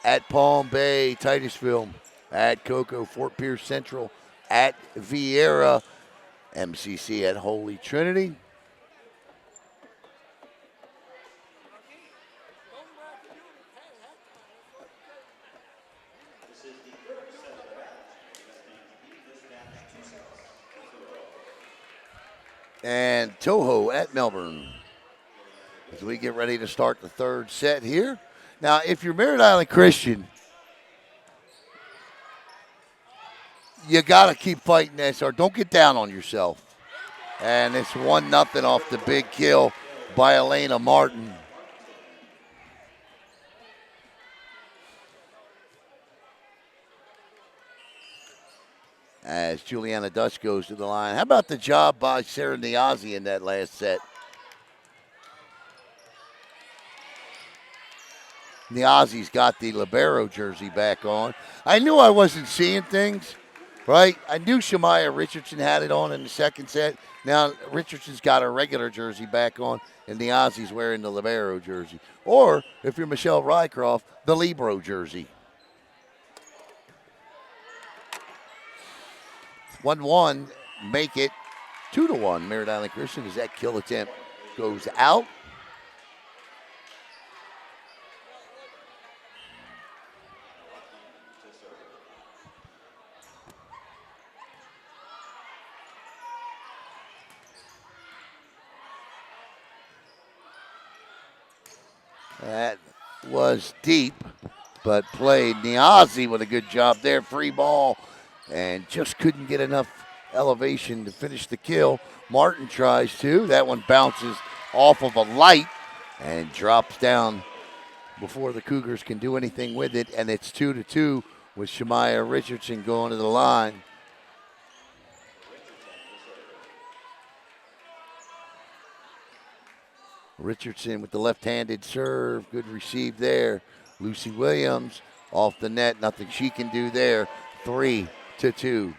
A: at Palm Bay, Titusville at Cocoa, Fort Pierce Central at Vieira, MCC at Holy Trinity. And Toho at Melbourne as we get ready to start the third set here. Now, if you're Merritt Island Christian, you got to keep fighting this, or don't get down on yourself. And it's 1-0 off the big kill by Elena Martin. As Juliana Dush goes to the line. How about the job by Sarah Niazi in that last set? Niazi's got the libero jersey back on. I knew I wasn't seeing things, right? I knew Shamaya Richardson had it on in the second set. Now Richardson's got her regular jersey back on, and Niazi's wearing the libero jersey. Or, if you're Michelle Rycroft, the libero jersey. 1-1, make it 2-1. Merritt Island Christian as that kill attempt goes out. That was deep, but played. Niazi with a good job there. Free ball, and just couldn't get enough elevation to finish the kill. Martin tries to. That one bounces off of a light and drops down before the Cougars can do anything with it, and it's 2-2 with Shemaya Richardson going to the line. Richardson with the left-handed serve. Good receive there. Lucy Williams off the net. Nothing she can do there. 3-2.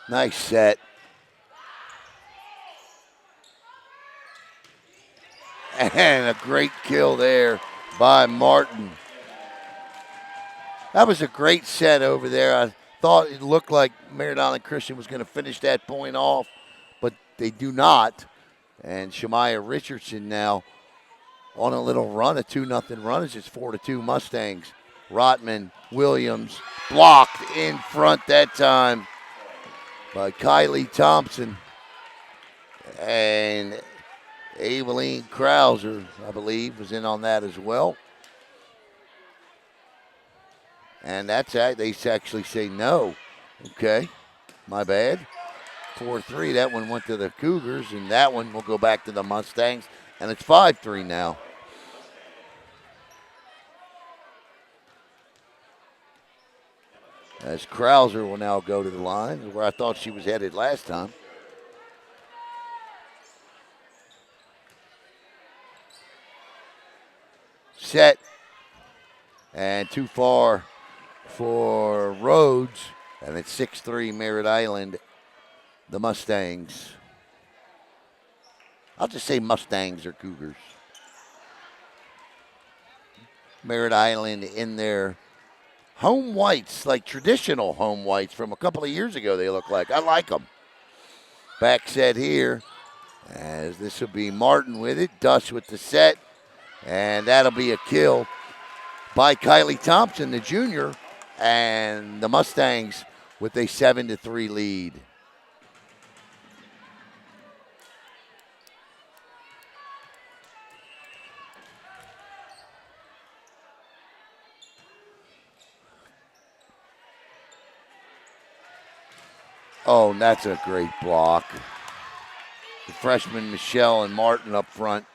A: Nice set. And a great kill there by Martin. That was a great set over there. I thought it looked like Merritt Island Christian was going to finish that point off, but they do not. And Shemaya Richardson now on a little run, a 2-0 run. It's 4-2 Mustangs. Rottmann, Williams, blocked in front that time by Kylie Thompson. And Aveline Krauser, I believe, was in on that as well. And that's they actually say no. Okay, my bad. 4-3, that one went to the Cougars, and that one will go back to the Mustangs, and it's 5-3 now. As Krauser will now go to the line, where I thought she was headed last time. Set, and too far for Rhodes, and it's 6-3 Merritt Island, the Mustangs. I'll just say Mustangs or Cougars. Merritt Island in their home whites, like traditional home whites from a couple of years ago, they look like. I like them. Back set here, as this will be Martin with it. Dush with the set, and that'll be a kill by Kylie Thompson, the junior, and the Mustangs with a 7-3 lead. Oh, and that's a great block. The freshmen Michelle and Martin up front.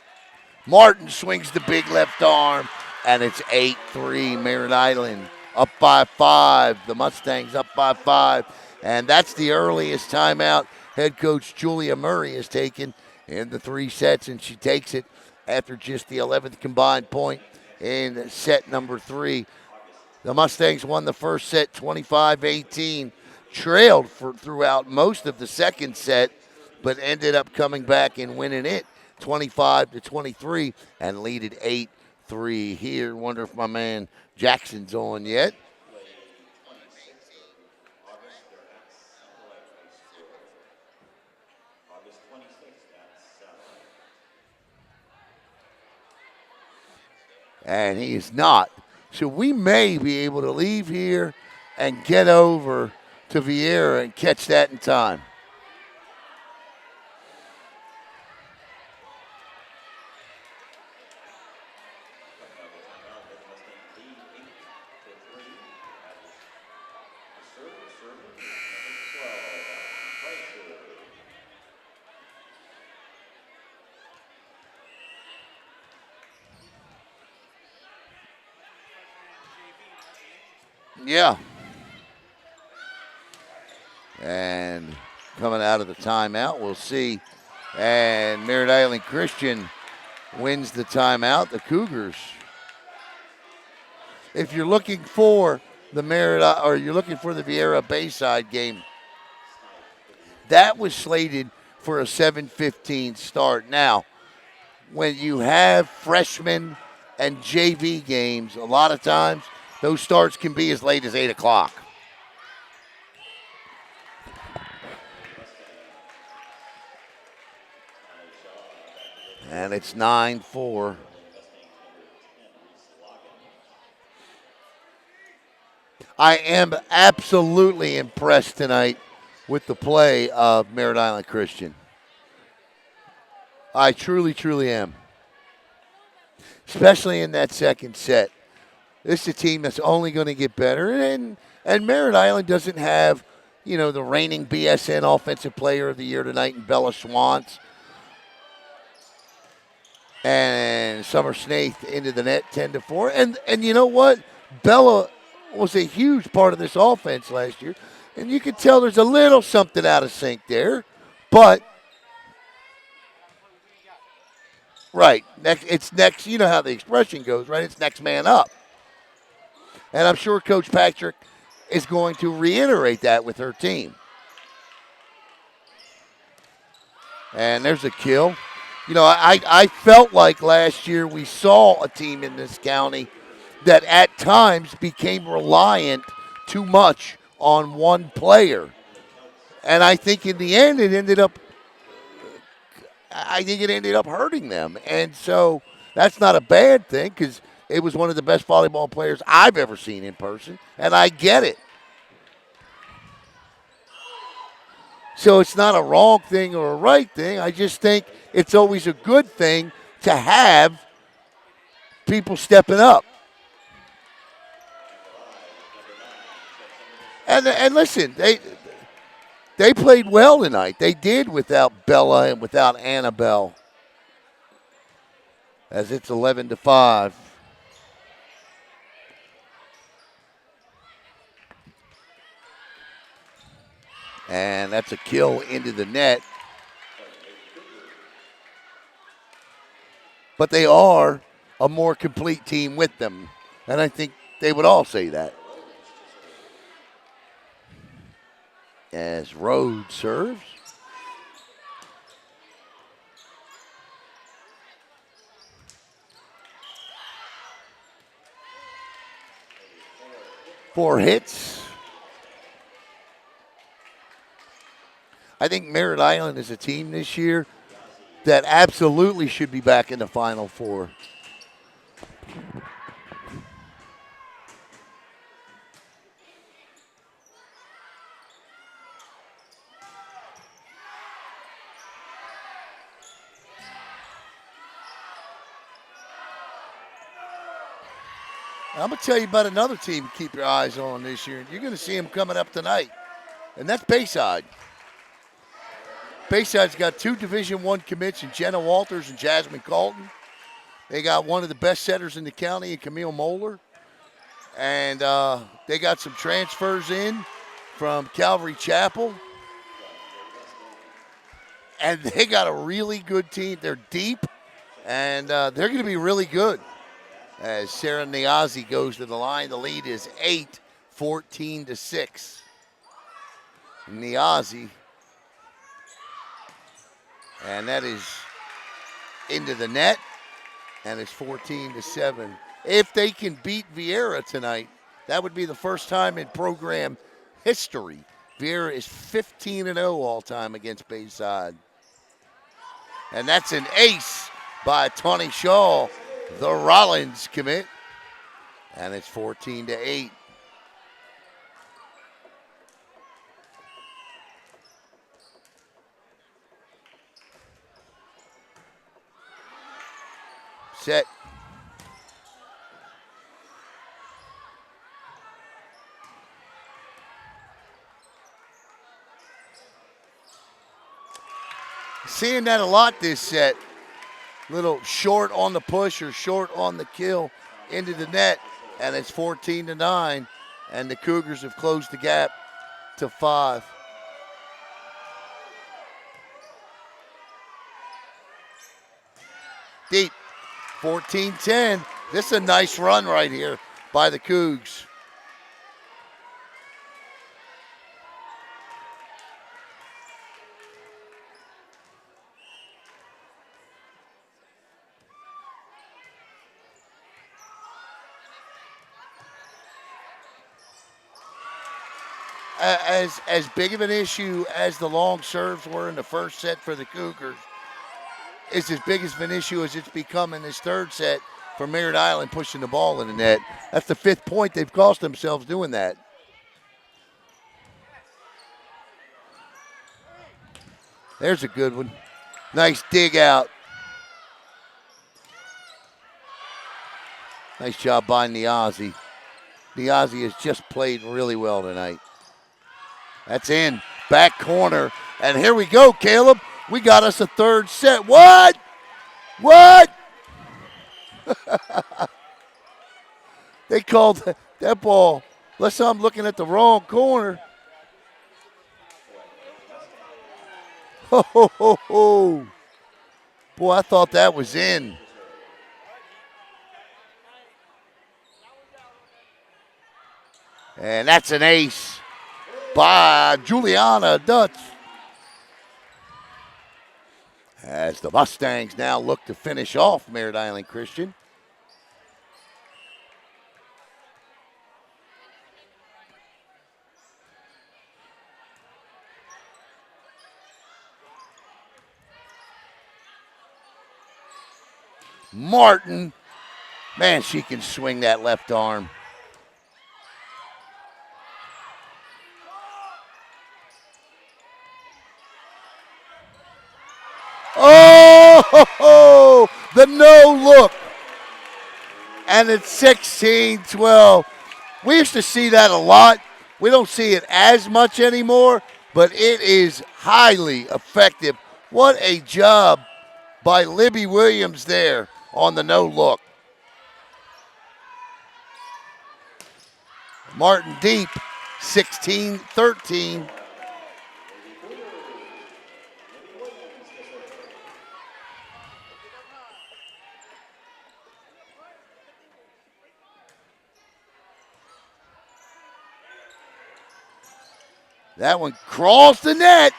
A: Martin swings the big left arm, and it's 8-3 Merritt Island. Up by 5. The Mustangs up by 5. And that's the earliest timeout head coach Julia Murray has taken in the 3 sets, and she takes it after just the 11th combined point in set number 3. The Mustangs won the first set 25-18, trailed throughout most of the second set, but ended up coming back and winning it 25-23 and lead it 8-3 here. Wonder if my man Jackson's on yet. And he is not. So we may be able to leave here and get over to Vieira and catch that in time. Yeah. And coming out of the timeout, we'll see. And Merritt Island Christian wins the timeout. The Cougars. If you're looking for the Merritt, or you're looking for the Vieira Bayside game, That was slated for a 7:15 start. Now, when you have freshmen and JV games, a lot of times those starts can be as late as 8 o'clock. And it's 9-4. I am absolutely impressed tonight with the play of Merritt Island Christian. I truly, truly am. Especially in that second set. This is a team that's only going to get better. And Merritt Island doesn't have, the reigning BSN Offensive Player of the Year tonight in Bella Schwantz. And Summer Snaith into the net 10-4. And you know what? Bella was a huge part of this offense last year. And you can tell there's a little something out of sync there. But, right, it's next, you know how the expression goes, right? It's next man up. And I'm sure Coach Patrick is going to reiterate that with her team. And there's a kill. I felt like last year we saw a team in this county that at times became reliant too much on one player. And I think in the end it ended up hurting them. And so that's not a bad thing because it was one of the best volleyball players I've ever seen in person, and I get it. So it's not a wrong thing or a right thing. I just think it's always a good thing to have people stepping up. And listen, they played well tonight. They did without Bella and without Annabelle. As it's 11-5. And that's a kill into the net. But they are a more complete team with them. And I think they would all say that. As Rhodes serves. Four hits. I think Merritt Island is a team this year that absolutely should be back in the Final Four. I'm going to tell you about another team to keep your eyes on this year. You're going to see them coming up tonight, and that's Bayside. Bayside's got two Division I commits in Jenna Walters and Jasmine Colton. They got one of the best setters in the county in Camille Moeller. And they got some transfers in from Calvary Chapel. And they got a really good team. They're deep, and they're going to be really good. As Sarah Niazi goes to the line, the lead is 8, 14-6. Niazi. And that is into the net, and it's 14-7. If they can beat Vieira tonight, that would be the first time in program history. Vieira is 15-0 all time against Bayside. And that's an ace by Tawnee Shaw, the Rollins commit. And it's 14-8. Set. Seeing that a lot this set. Little short on the push or short on the kill into the net. And it's 14-9. And the Cougars have closed the gap to 5. Deep. 14-10. This is a nice run right here by the Cougs. as big of an issue as the long serves were in the first set for the Cougars, is as big of an issue as it's become in this third set for Merritt Island pushing the ball in the net. That's the 5th point they've cost themselves doing that. There's a good one. Nice dig out. Nice job by Niazi. Niazi has just played really well tonight. That's in. Back corner. And here we go, Caleb. We got us a third set. What? What? They called that ball. Unless I'm looking at the wrong corner. Ho, ho, ho, ho. Boy, I thought that was in. And that's an ace by Juliana Dutch. As the Mustangs now look to finish off Merritt Island Christian. Martin, man, she can swing that left arm. Oh, the no look. And it's 16-12. We used to see that a lot. We don't see it as much anymore, but it is highly effective. What a job by Libby Williams there on the no look. Martin deep, 16-13. That one crossed the net,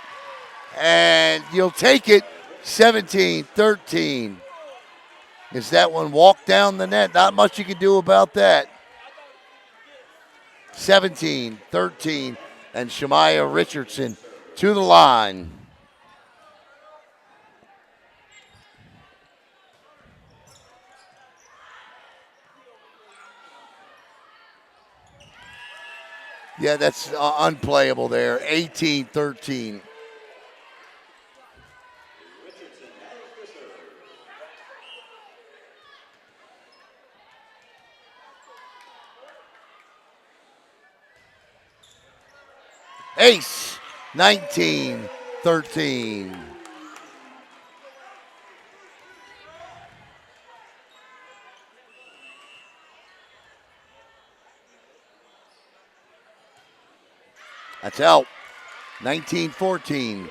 A: and you'll take it, 17-13. Is that one walked down the net? Not much you can do about that. 17-13, and Shemaya Richardson to the line. Yeah, that's unplayable there, 18-13. Ace, 19-13. That's out. 19-14.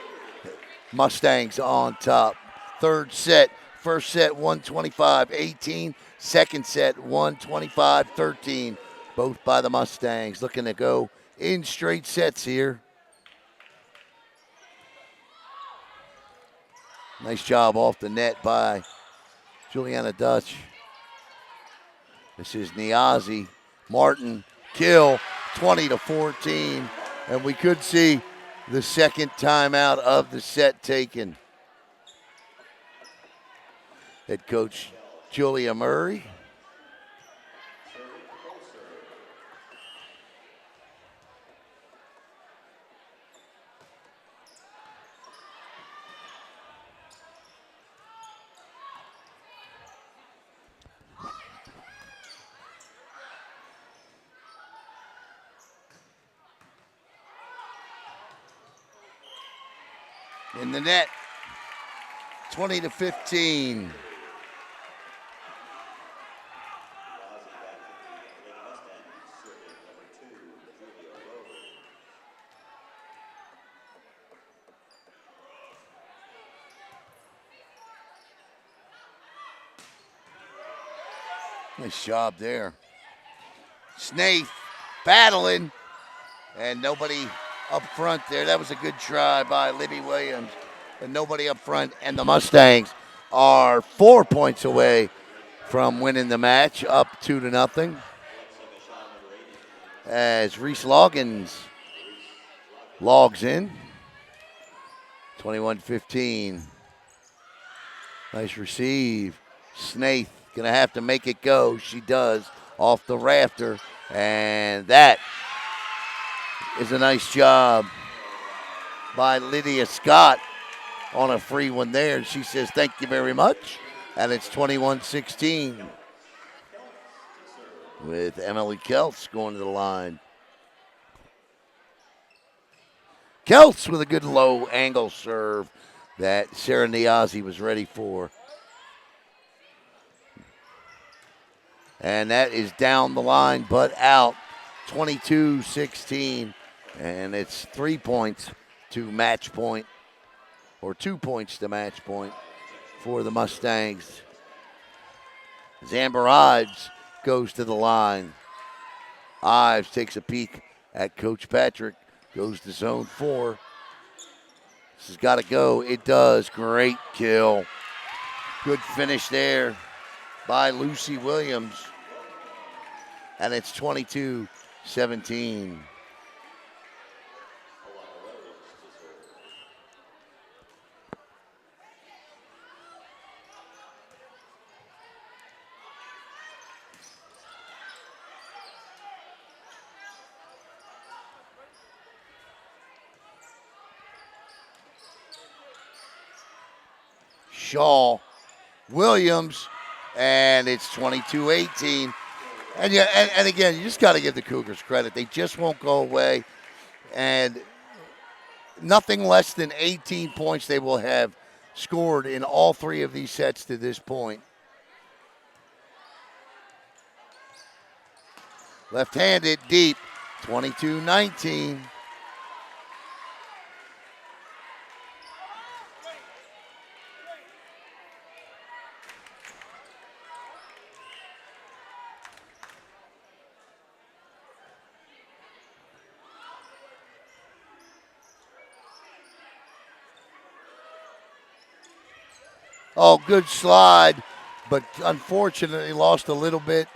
A: Mustangs on top. Third set. First set 125-18. Second set 125-13. Both by the Mustangs. Looking to go in straight sets here. Nice job off the net by Juliana Dutch. This is Niazi. Martin, kill, 20-14. And we could see the second timeout of the set taken. Head coach Julia Murray. In the net, 20-15. Nice job there. Snaith battling, and nobody up front there. That was a good try by Libby Williams, but nobody up front. And the Mustangs are 4 points away from winning the match, up 2-0. As Reese Loggins logs in. 21-15. Nice receive. Snaith going to have to make it go. She does off the rafter. And that is a nice job by Lydia Scott on a free one there. She says, thank you very much. And it's 21-16 with Emily Kelts going to the line. Kelts with a good low angle serve that Sarah Niazi was ready for. And that is down the line but out. 22-16. And it's 3 points to match point, or 2 points to match point for the Mustangs. Zamber Ives goes to the line. Ives takes a peek at Coach Patrick. Goes to zone 4. This has got to go. It does. Great kill. Good finish there by Lucy Williams. And it's 22-17. Shaw, Williams, and it's 22-18. And yeah, and again, you just got to give the Cougars credit. They just won't go away. And nothing less than 18 points they will have scored in all 3 of these sets to this point. Left-handed, deep, 22-19. Oh, good slide, but unfortunately lost a little bit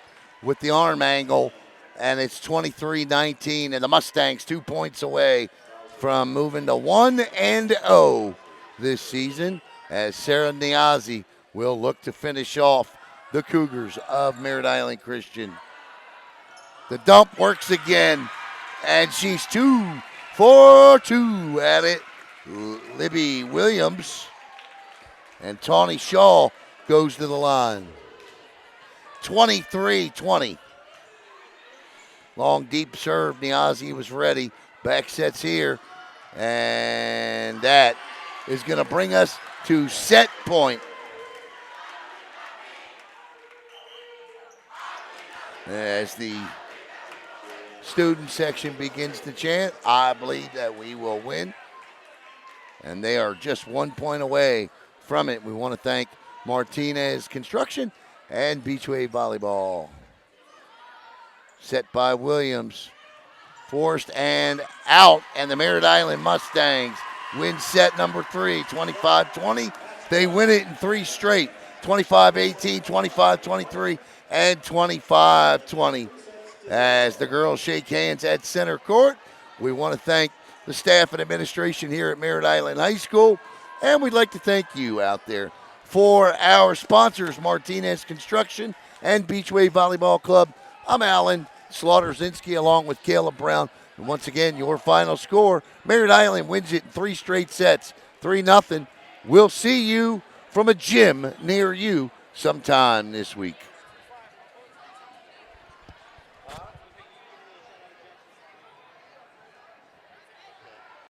A: with the arm angle, and it's 23-19, and the Mustangs 2 points away from moving to 1-0 this season, as Sarah Niazi will look to finish off the Cougars of Merritt Island Christian. The dump works again, and she's 2 for 2 at it. Libby Williams. And Tawnee Shaw goes to the line. 23-20. Long, deep serve. Niazi was ready. Back sets here. And that is going to bring us to set point. As the student section begins to chant, I believe that we will win. And they are just 1 point away from it. We want to thank Martinez Construction and Beachwave Volleyball. Set by Williams. Forced and out, and the Merritt Island Mustangs win set number 3, 25-20. They win it in 3 straight, 25-18, 25-23, and 25-20. As the girls shake hands at center court, we want to thank the staff and administration here at Merritt Island High School. And we'd like to thank you out there for our sponsors, Martinez Construction and Beachway Volleyball Club. I'm Alan Slaughter-Zinski along with Caleb Brown. And once again, your final score, Merritt Island wins it in 3 straight sets, 3-0. We'll see you from a gym near you sometime this week.